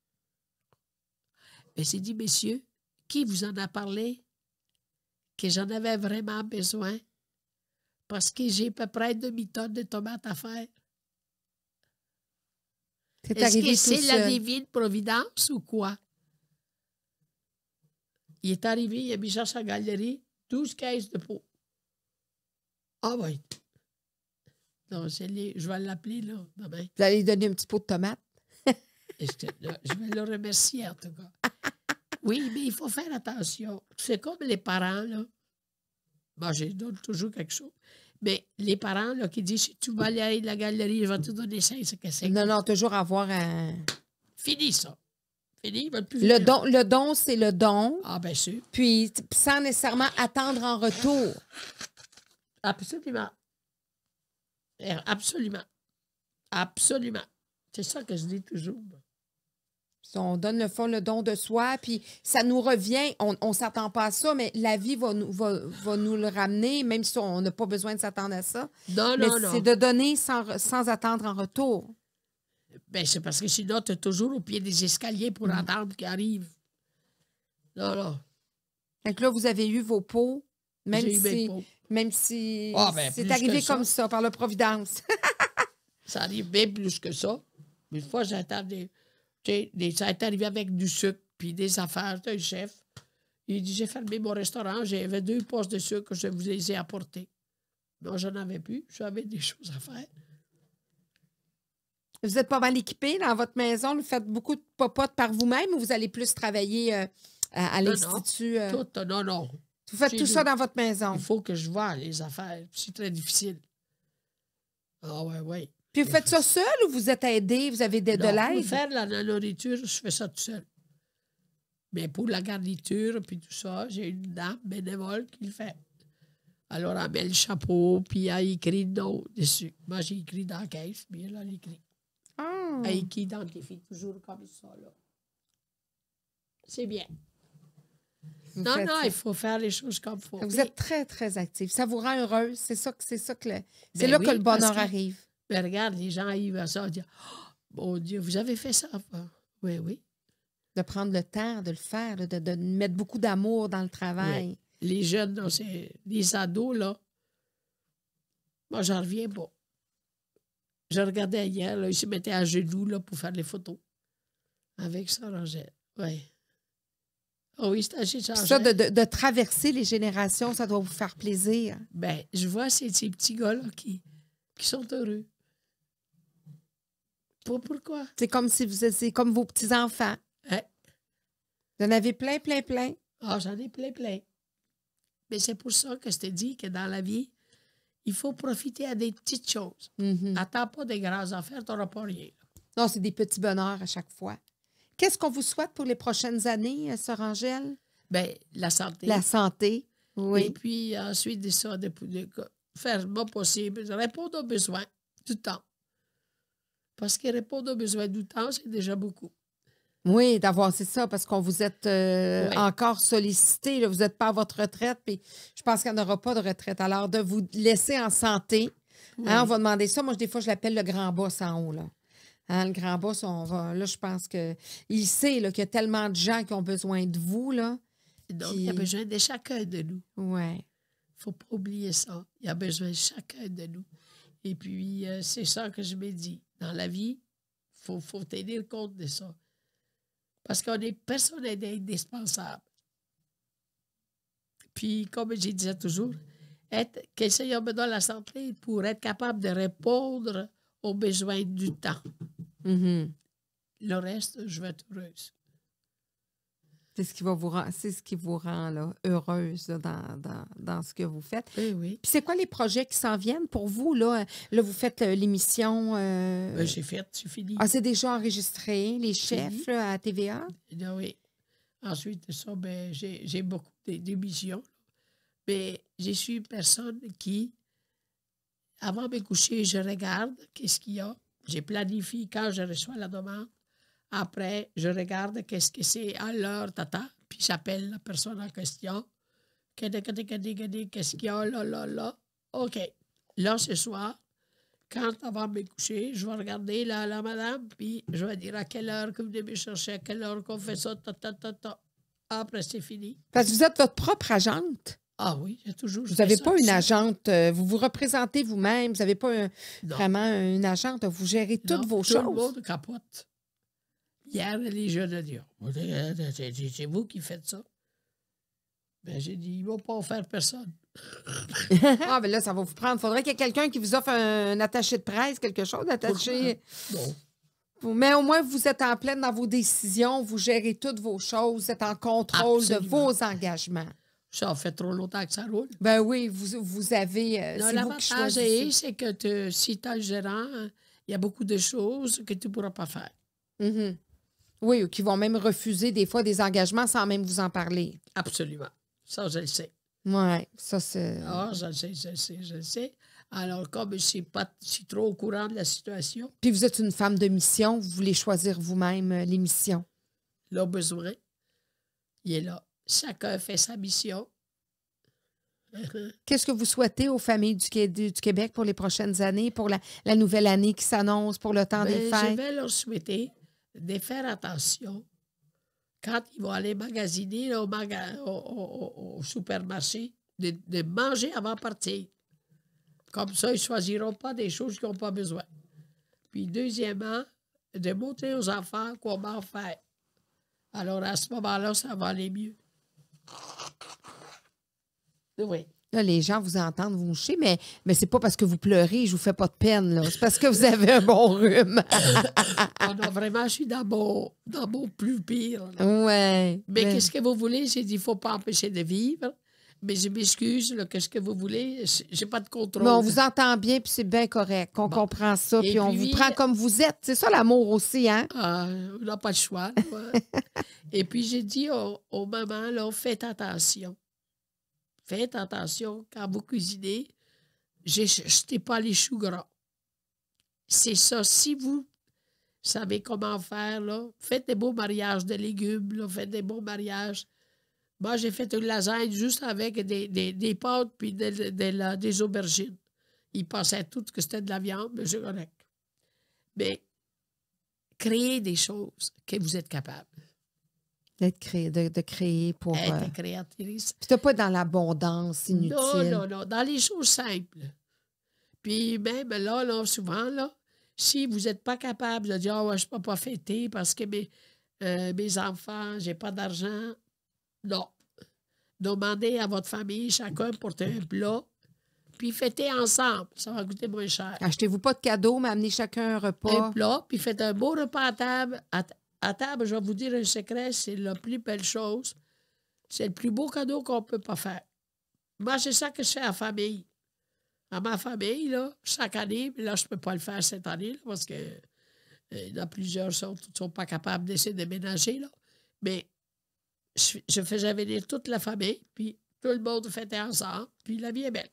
Mais j'ai dit, messieurs, qui vous en a parlé? Que j'en avais vraiment besoin parce que j'ai à peu près 2 tonnes de tomates à faire. Est-ce que c'est la divine providence ou quoi? Il est arrivé, il a mis dans sa galerie 12 caisses de pots. Ah oui. Non, je vais l'appeler, là, demain. Vous allez lui donner un petit pot de tomate? Je vais le remercier, en tout cas. Oui, mais il faut faire attention. C'est comme les parents, là. Moi, je donne toujours quelque chose. Mais les parents, là, qui disent, si tu vas aller à la galerie, je vais te donner 5, c'est que c'est. Non, non, toujours avoir un... Fini, ça. Fini, il va plus Le venir. le don, c'est le don, Ah, bien sûr. puis sans nécessairement attendre en retour. Absolument. Absolument. Absolument. C'est ça que je dis toujours. On donne le fond, le don de soi, puis ça nous revient. On ne s'attend pas à ça, mais la vie va nous le ramener, même si on n'a pas besoin de s'attendre à ça. Non, mais non, non. c'est de donner sans attendre en retour. Ben, c'est parce que sinon, tu es toujours au pied des escaliers pour attendre qu'il arrive. Non, non. Donc là, vous avez eu vos pots, même J'ai eu mes si, pots. même si Ah, ben, c'est plus arrivé que ça. comme ça, par la Providence. Ça arrive bien plus que ça. Une fois, j'attendais. Ça est arrivé avec du sucre puis des affaires. Un chef. Il dit, j'ai fermé mon restaurant, j'avais 2 postes de sucre, je vous les ai apportés. Non, je n'en avais plus. J'avais des choses à faire. Vous êtes pas mal équipé dans votre maison. Vous faites beaucoup de popotes par vous-même ou vous allez plus travailler à Non, l'Institut? Tout, non, non. Vous faites Chez tout nous. ça dans votre maison. Il faut que je vois les affaires. C'est très difficile. Ah, ouais, ouais. Puis vous faites ça seul ou vous êtes aidé? Vous avez de Non, l'aide? pour faire la nourriture, je fais ça tout seul. Mais pour la garniture, puis tout ça, j'ai une dame bénévole qui le fait. Alors, elle met le chapeau, puis elle écrit non dessus. Moi, j'ai écrit dans la caisse, puis elle a écrit. Ah. Elle identifie toujours comme ça, là. C'est bien. Vous Non, faites non, ça. il faut faire les choses comme il faut. Vous êtes très, très actif. Ça vous rend heureuse. C'est Ben là oui, que le bonheur parce que- arrive. Mais regarde, les gens arrivent à ça, ils disent oh, mon Dieu, vous avez fait ça. Oui, oui. De prendre le temps de le faire, de mettre beaucoup d'amour dans le travail. Oui. Les jeunes, là, les ados, là, moi, j'en reviens pas. Je regardais hier, là, ils se mettaient à genoux là, pour faire les photos. Avec ça, Rangel. Oui. Ah oui, c'est assez Puis changé. ça, de traverser les générations, ça doit vous faire plaisir. Ben, je vois ces petits gars-là qui sont heureux. Pourquoi? C'est comme si c'est comme vos petits-enfants. Hein? Vous en avez plein, plein, plein. Ah, j'en ai plein, plein. Mais c'est pour ça que je te dis que dans la vie, il faut profiter à des petites choses. Mhm. Attends pas des grandes affaires, tu n'auras pas rien. Non, c'est des petits bonheurs à chaque fois. Qu'est-ce qu'on vous souhaite pour les prochaines années, Sœur Angèle? Bien, la santé. La santé. Et Oui. puis ensuite de ça, de faire le moins possible, de répondre aux besoins du temps. Parce que répondre aux besoins du temps, c'est déjà beaucoup. Oui, c'est ça, parce qu'on vous êtes encore sollicité. Là, vous n'êtes pas à votre retraite, puis je pense qu'il n'y en aura pas de retraite. Alors, de vous laisser en santé, Oui. hein, on va demander ça. Moi, des fois, je l'appelle le grand boss en haut. Là. Hein, le grand boss, là, je pense qu'il sait là, qu'il y a tellement de gens qui ont besoin de vous. Là. Donc, il y a Puis- besoin de chacun de nous. Ouais. Il ne faut pas oublier ça. Il y a besoin de chacun de nous. Et puis, c'est ça que je me dis. Dans la vie, il faut tenir compte de ça. Parce qu'on est personne n'est indispensable. Puis, comme je disais toujours, que le Seigneur me donne la santé pour être capable de répondre aux besoins du temps. Mhm. Le reste, je vais être heureuse. C'est ce qui vous rend là, heureuse là, dans ce que vous faites. Oui, oui. Puis c'est quoi les projets qui s'en viennent pour vous? Là, vous faites l'émission. J'ai fait, c'est fini. Ah, c'est déjà enregistré, les chefs Fini. là, à TVA? Ah oui. Ensuite de ça, ben, j'ai beaucoup d'émissions. Mais je suis une personne qui, avant de me coucher, je regarde qu'est-ce qu'il y a. Je planifie quand je reçois la demande. Après, je regarde qu'est-ce que c'est à l'heure, tata. Puis j'appelle la personne en question. Qu'est-ce qu'il y a là? OK. Là, ce soir, quand avant de me coucher, je vais regarder la madame, puis je vais dire à quelle heure que vous venez me chercher, à quelle heure qu'on fait ça, ta. Après, c'est fini. Parce que vous êtes votre propre agente. Ah oui, j'ai toujours. Vous n'avez pas une agente. Vous vous représentez vous-même. Vous n'avez pas vraiment une agente. Vous gérez toutes vos tout choses. le monde capote. Hier, les jeunes ont dit c'est vous qui faites ça. Ben, j'ai dit ils ne vont pas en faire personne. Ah, ben là, ça va vous prendre. Il faudrait qu'il y ait quelqu'un qui vous offre un attaché de presse, quelque chose d'attaché. Non. Mais au moins, vous êtes en pleine dans vos décisions, vous gérez toutes vos choses, vous êtes en contrôle de Absolument. vos engagements. Ça fait trop longtemps que ça roule. Ben oui, vous avez. Non, C'est vous qui l'avantage, choisissez. c'est que si tu as un gérant, il y a beaucoup de choses que tu ne pourras pas faire. Mhm. Oui, ou qui vont même refuser des fois des engagements sans même vous en parler. Absolument. Ça, je le sais. Oui, ça c'est. Ah, je le sais. Alors, comme je ne suis trop au courant de la situation, Puis vous êtes une femme de mission, vous voulez choisir vous-même les missions. le besoin, il est là. Chacun fait sa mission. Qu'est-ce que vous souhaitez aux familles du Québec pour les prochaines années, pour la nouvelle année qui s'annonce, pour le temps des Ben, je fêtes? vais leur souhaiter de faire attention quand ils vont aller magasiner là, au supermarché, de manger avant de partir. Comme ça, ils ne choisiront pas des choses qu'ils n'ont pas besoin. Puis, deuxièmement, de montrer aux enfants comment faire. Alors, à ce moment-là, ça va aller mieux. Oui. Là, les gens vous entendent vous moucher, mais c'est pas parce que vous pleurez, je vous fais pas de peine, là. C'est parce que vous avez un bon rhume. Oh non, vraiment, je suis dans mon plus pire. Là. Ouais. Mais qu'est-ce que vous voulez? J'ai dit, il ne faut pas empêcher de vivre. Mais je m'excuse, là, qu'est-ce que vous voulez? J'ai pas de contrôle. Mais on vous entend bien, puis c'est bien correct. On comprend ça, Et puis on vous puis- prend comme vous êtes. C'est ça l'amour aussi, hein? Ah, on n'a pas le choix. Là. Et puis, j'ai dit aux mamans, là, faites attention. Faites attention quand vous cuisinez. Jetez pas les choux gras. C'est ça. Si vous savez comment faire, là, faites des beaux mariages de légumes, là, faites des beaux mariages. Moi, j'ai fait une lasagne juste avec des pâtes puis des aubergines. Ils pensaient tous que c'était de la viande, mais c'est correct. Mais créez des choses que vous êtes capable. De créer pour... Être créatrice. Puis t'as pas dans l'abondance inutile. Non. Dans les choses simples. Puis même là souvent, là, si vous n'êtes pas capable de dire « Ah, ouais, je ne peux pas fêter parce que mes enfants, j'ai pas d'argent. » Non. Demandez à votre famille, chacun porter un plat, puis fêtez ensemble. Ça va coûter moins cher. Achetez-vous pas de cadeaux, mais amenez chacun un repas. Un plat, puis faites un beau repas à table. À table, je vais vous dire un secret, c'est la plus belle chose. C'est le plus beau cadeau qu'on ne peut pas faire. Moi, c'est ça que je fais à la famille. À ma famille, là, chaque année, mais là, je ne peux pas le faire cette année, là, parce que il y en a plusieurs qui ne sont pas capables d'essayer de ménager, là. Mais je faisais venir toute la famille, puis tout le monde fêtait ensemble, puis la vie est belle.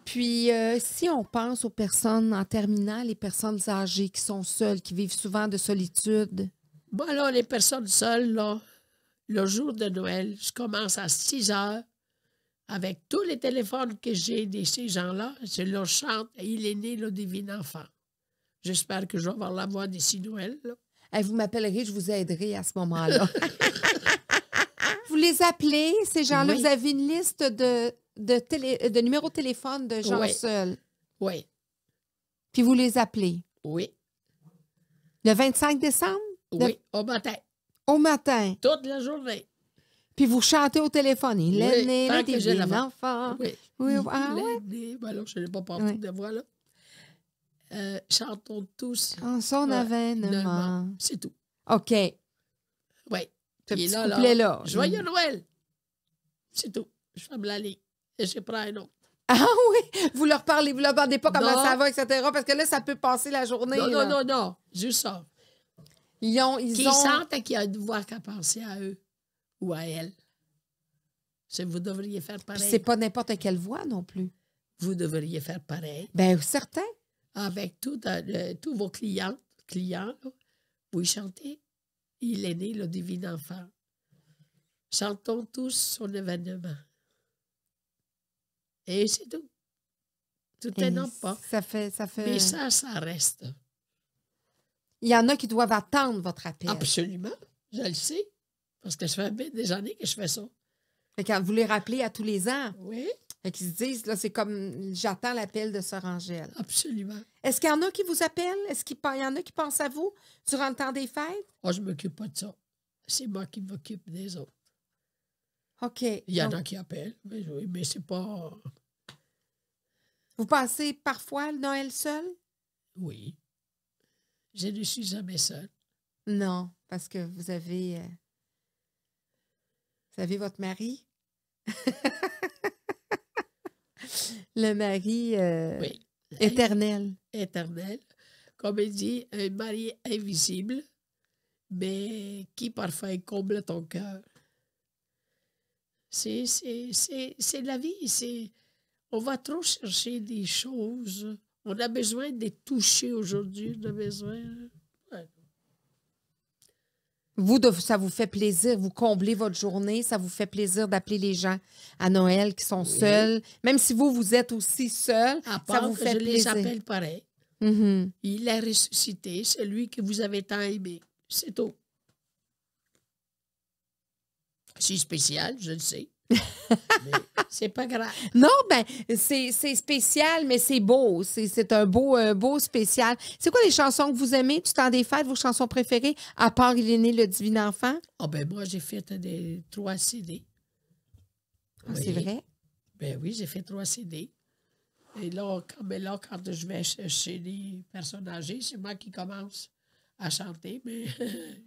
Puis, si on pense aux personnes en terminale, les personnes âgées qui sont seules, qui vivent souvent de solitude. Bon, là, les personnes seules, là, le jour de Noël, je commence à 6 heures avec tous les téléphones que j'ai de ces gens-là. Je leur chante « Il est né le divin enfant ». J'espère que je vais avoir la voix d'ici Noël, là. Hey, vous m'appellerez, je vous aiderai à ce moment-là. Vous les appelez, ces gens-là, Oui. vous avez une liste de numéros de téléphone de gens Oui. seuls. Oui, Puis vous les appelez. oui, Le 25 décembre, oui, au matin, au matin. toute la journée. Puis vous chantez au téléphone. Il est Oui, né, tant le que j'ai la divin voix. enfant. Oui. Oui, Il ah est ouais? né. Ben alors, je n'ai pas partout Oui. de voix, là. Chantons tous. En son avènement. C'est tout. OK. Ce Oui. Puis petit couplet-là. Joyeux Noël. C'est tout. Je ferme la ligne. Et je prends un autre. Ah oui? Vous leur parlez, vous leur demandez pas comment Non. ça va, etc. Parce que là, ça peut passer la journée. là. Non. Juste ça. Ils ont... Qu'ils sentent qu'il y a une voix qui a pensé à eux ou à elle. Vous devriez faire Puis pareil. c'est pas n'importe quelle voix non plus. Vous devriez faire pareil. Bien, certain. Avec tous vos clients, là, vous y chantez. Il est né le divin enfant. Chantons tous son événement. Et c'est tout. Tout est non pas. Ça fait... Mais ça reste. Il y en a qui doivent attendre votre appel. Absolument. Je le sais. Parce que ça fait des années que je fais ça. Fait quand vous les rappelez à tous les ans, Oui, fait qu'ils se disent, là, c'est comme, j'attends l'appel de Sœur Angèle. absolument. Est-ce qu'il y en a qui vous appellent? Est-ce qu'il y en a qui pensent à vous durant le temps des fêtes? Moi, je ne m'occupe pas de ça. C'est moi qui m'occupe des autres. OK. Il y en Donc, a qui appellent, mais, oui, mais c'est pas... vous passez parfois le Noël seul? Oui. Je ne suis jamais seule. Non, parce que vous avez votre mari. Le mari Oui. éternel. Éternel. Comme il dit, un mari invisible, mais qui parfois comble ton cœur. C'est la vie. On va trop chercher des choses. On a besoin de les toucher aujourd'hui. On a besoin... Ouais. Ça vous fait plaisir, vous comblez votre journée, ça vous fait plaisir d'appeler les gens à Noël qui sont seuls. Même si vous êtes aussi seul, À ça part vous que fait je plaisir. les appelle pareil. Mhm. Il a ressuscité, celui que vous avez tant aimé. C'est tout. C'est spécial, je le sais. Mais c'est pas grave. Non, ben c'est spécial, mais c'est beau. C'est un beau spécial. C'est quoi les chansons que vous aimez du temps des fêtes, vos chansons préférées, à part Il est né le divin enfant? Ah ben moi, j'ai fait 3 CD. Ah, c'est vrai? Ben oui, j'ai fait 3 CD. Et là, quand je vais chez les personnes âgées, c'est moi qui commence à chanter, mais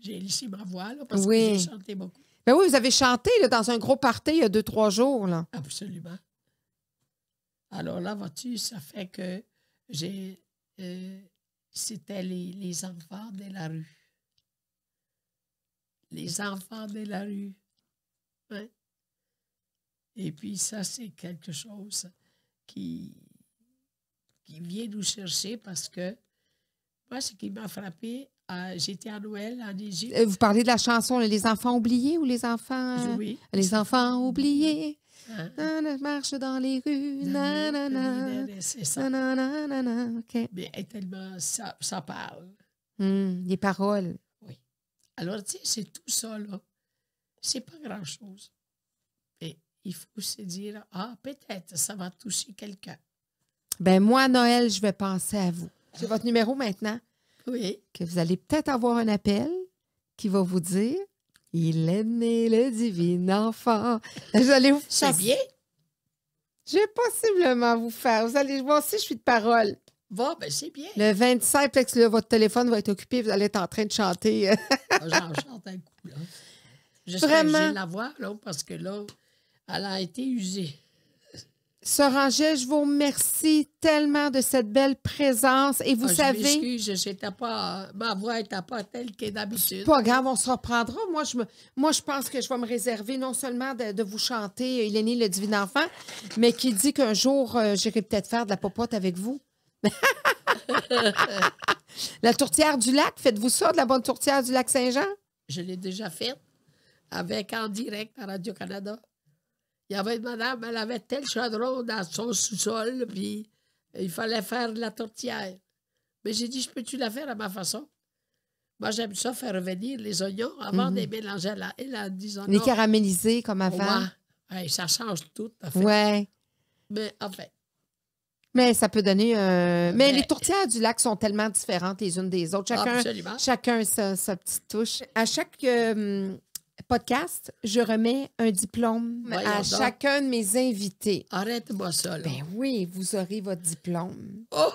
j'ai laissé ma voix là, parce que j'ai chanté beaucoup. Ben oui, vous avez chanté là, dans un gros party il y a 2-3 jours. Là. Absolument. Alors là, vois-tu, ça fait que c'était les enfants de la rue. Les enfants de la rue. Ouais. Et puis ça, c'est quelque chose qui vient nous chercher parce que moi, ce qui m'a frappé, j'étais à Noël en Égypte. Vous parlez de la chanson là, Les enfants oubliés ou les enfants... Oui. Les enfants oubliés. Hein? Marche dans les rues. Nanana. C'est ça. Nanana. OK. Mais tellement ça parle. Les paroles. Oui. Alors, tu sais, c'est tout ça, là. C'est pas grand-chose. Mais il faut se dire, peut-être ça va toucher quelqu'un. Ben moi, à Noël, je vais penser à vous. J'ai votre numéro maintenant. Oui. Que vous allez peut-être avoir un appel qui va vous dire « Il est né le divin enfant ». Vous allez vous C'est bien. Je vais possiblement vous faire. Vous allez voir si je suis de parole. Bon, ben c'est bien. Le 25, peut-être que là, votre téléphone va être occupé, vous allez être en train de chanter. J'en chante un coup, là. J'espère que je vais la voir, là, parce que là, elle a été usée. Sœur Angèle, je vous remercie tellement de cette belle présence. Et vous savez... Je m'excuse, ma voix n'était pas telle qu'elle est d'habitude. Pas grave, on se reprendra. Moi, je pense que je vais me réserver non seulement de vous chanter « Il est né le divin enfant », mais qui dit qu'un jour, j'irai peut-être faire de la popote avec vous. La tourtière du lac, faites-vous ça, de la bonne tourtière du lac Saint-Jean? Je l'ai déjà faite avec en direct à Radio-Canada. Il y avait une madame, elle avait tel chaudron dans son sous-sol, puis il fallait faire de la tourtière. Mais j'ai dit, je peux-tu la faire à ma façon? Moi, j'aime ça, faire revenir les oignons avant de les mélanger. Elle a dit, les caraméliser comme avant. Ouais, ça change tout, en fait. Ouais. Mais en fait. Mais ça peut donner mais les tourtières du lac sont tellement différentes les unes des autres. Chacun sa petite touche. À chaque podcast, je remets un diplôme à chacun de mes invités. Arrête-moi ça, là. Ben oui, vous aurez votre diplôme. Oh!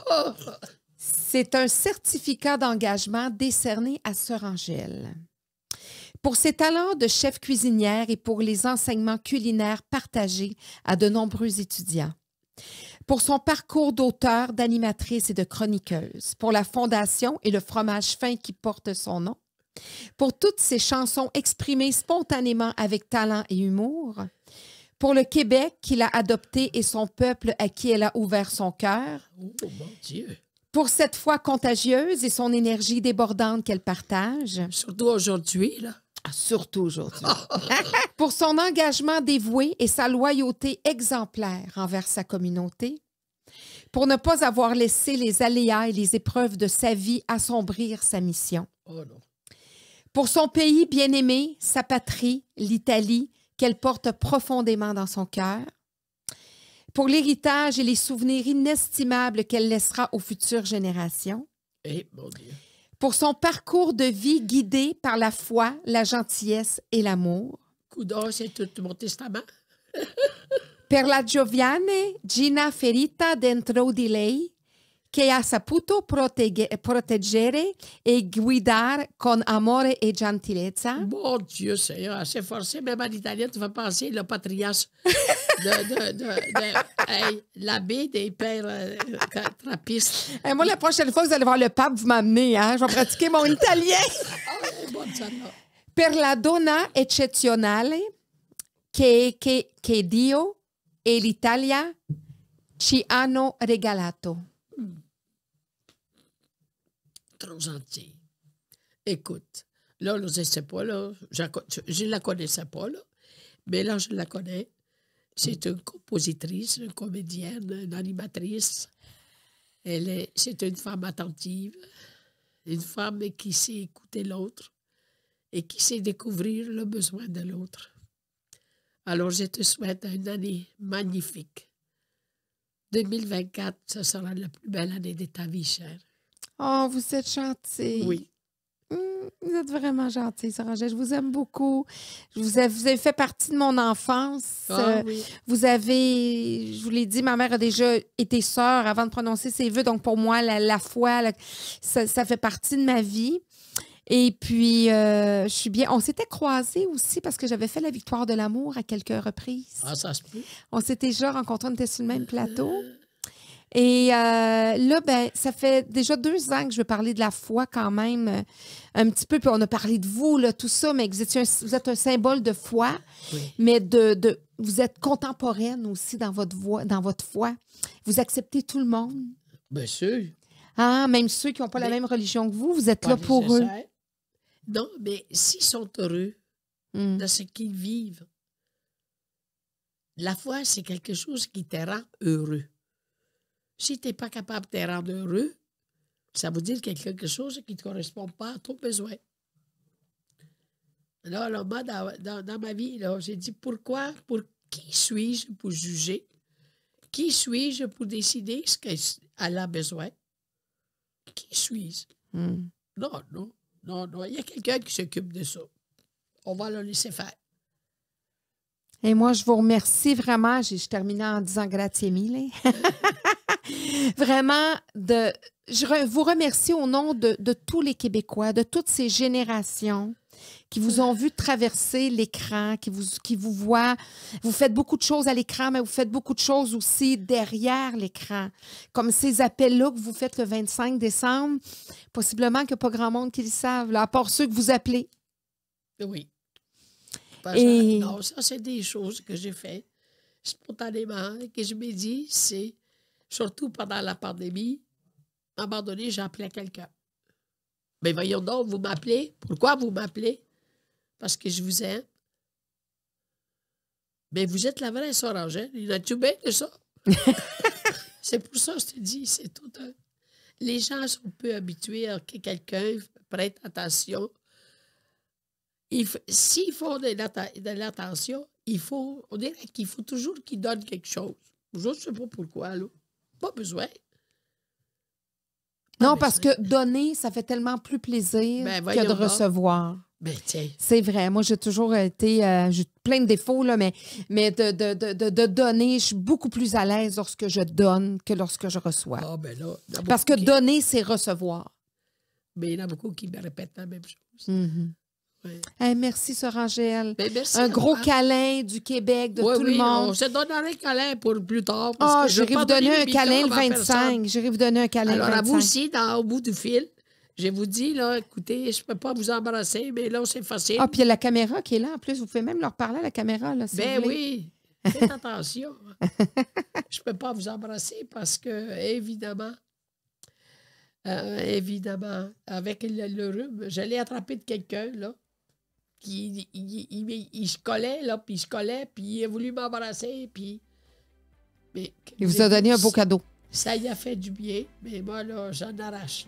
C'est un certificat d'engagement décerné à Sœur Angèle. Pour ses talents de chef cuisinière et pour les enseignements culinaires partagés à de nombreux étudiants. Pour son parcours d'auteur, d'animatrice et de chroniqueuse. Pour la fondation et le fromage fin qui porte son nom. Pour toutes ses chansons exprimées spontanément avec talent et humour. Pour le Québec qu'il a adopté et son peuple à qui elle a ouvert son cœur. Oh, mon Dieu! Pour cette foi contagieuse et son énergie débordante qu'elle partage. Surtout aujourd'hui, là. Surtout aujourd'hui. Pour son engagement dévoué et sa loyauté exemplaire envers sa communauté. Pour ne pas avoir laissé les aléas et les épreuves de sa vie assombrir sa mission. Oh non. Pour son pays bien-aimé, sa patrie, l'Italie, qu'elle porte profondément dans son cœur. Pour l'héritage et les souvenirs inestimables qu'elle laissera aux futures générations. Eh, mon Dieu. Pour son parcours de vie guidé par la foi, la gentillesse et l'amour. Coudon, c'est tout mon testament. Per la Gioviane, Gina ferita dentro di lei, che ha saputo proteggere e guidare con amore e gentilezza. Mon Dieu, Seigneur, assez forcé. Même en italien, tu vas penser le patriarche hey, l'abbé des pères trappistes. Et moi, la prochaine fois que vous allez voir le pape, vous m'amenez, hein? Je vais pratiquer mon italien. Bonne celle-là. Per la donna eccezionale che Dio e l'Italia ci hanno regalato. Trop gentil. Écoute, là, je ne sais pas, là, je ne la connaissais pas, là, mais là, je la connais. C'est une compositrice, une comédienne, une animatrice. C'est une femme attentive, une femme qui sait écouter l'autre et qui sait découvrir le besoin de l'autre. Alors, je te souhaite une année magnifique. 2024, ce sera la plus belle année de ta vie, chère. Oh, vous êtes gentil. Oui. Vous êtes vraiment gentil, Sœur Angèle. Je vous aime beaucoup. Vous avez fait partie de mon enfance. Oui. Vous avez, je vous l'ai dit, ma mère a déjà été sœur avant de prononcer ses vœux. Donc, pour moi, la foi, ça fait partie de ma vie. Et puis, je suis bien. On s'était croisés aussi parce que j'avais fait la victoire de l'amour à quelques reprises. Ah, ça se peut. On s'était déjà rencontrés, on était sur le même plateau. Et là, ben, ça fait déjà 2 ans que je veux parler de la foi quand même, un petit peu. Puis on a parlé de vous, là, tout ça, mais vous êtes un symbole de foi, Oui. mais vous êtes contemporaine aussi dans votre foi. Vous acceptez tout le monde. Bien sûr. Ah, même ceux qui n'ont pas la même religion que vous êtes là pour eux. Non, mais s'ils sont heureux de ce qu'ils vivent, la foi, c'est quelque chose qui te rend heureux. Si tu n'es pas capable de te rendre heureux, ça veut dire qu'il y a quelque chose qui ne te correspond pas à ton besoin. Alors moi, dans ma vie, j'ai dit pourquoi, pour qui suis-je pour juger? Qui suis-je pour décider ce qu'elle a besoin? Qui suis-je? Non. Il y a quelqu'un qui s'occupe de ça. On va le laisser faire. Et moi, je vous remercie vraiment. Je terminais en disant grazie mille. Vraiment, je vous remercie au nom de tous les Québécois, de toutes ces générations qui vous ont vu traverser l'écran, qui vous voient. Vous faites beaucoup de choses à l'écran, mais vous faites beaucoup de choses aussi derrière l'écran. Comme ces appels-là que vous faites le 25 décembre, possiblement qu'il n'y a pas grand monde qui le savent, là, à part ceux que vous appelez. Oui. Non, ça, c'est des choses que j'ai faites spontanément, que je me dis, c'est surtout pendant la pandémie, à un moment donné, j'ai appelé quelqu'un. Mais voyons donc, vous m'appelez. Pourquoi vous m'appelez? Parce que je vous aime. Mais vous êtes la vraie Sœur Angèle. Il a-tu bien de ça? C'est pour ça que je te dis, c'est tout un... Les gens sont peu habitués à que quelqu'un prête attention. S'ils font de l'attention, on dirait qu'il faut toujours qu'ils donnent quelque chose. Je ne sais pas pourquoi, là. Pas besoin. Non, parce que donner, ça fait tellement plus plaisir que de recevoir. Ben, c'est vrai. Moi, j'ai toujours été... j'ai plein de défauts, là, mais de donner, je suis beaucoup plus à l'aise lorsque je donne que lorsque je reçois. Ah, ben là, parce que donner, c'est recevoir. Mais il y en a beaucoup qui me répètent la même chose. Ouais. Hey, merci, Sœur Angèle. Ben, merci un gros câlin du Québec, de tout le monde. On se donnerait un câlin pour plus tard. J'irai vous donner un câlin le 25. J'irai vous donner un câlin le 25. Alors, à vous aussi, au bout du fil, je vous dis, là, écoutez, je ne peux pas vous embrasser, mais là, c'est facile. Ah, puis il y a la caméra qui est là. En plus, vous pouvez même leur parler à la caméra. Là, si ben vous oui. Faites attention. Je ne peux pas vous embrasser parce que, évidemment, avec le rhume, je l'ai attrapé de quelqu'un, là. Il se collait, là, puis il se collait, puis il a voulu m'embrasser, puis... Mais, il vous a donné un beau cadeau. Ça y a fait du bien, mais moi, là, j'en arrache.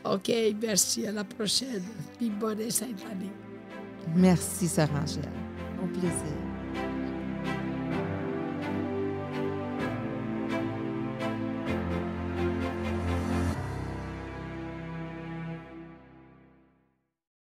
OK, merci, à la prochaine. Puis bonne sainte année. Merci, Sœur Angèle. Au plaisir.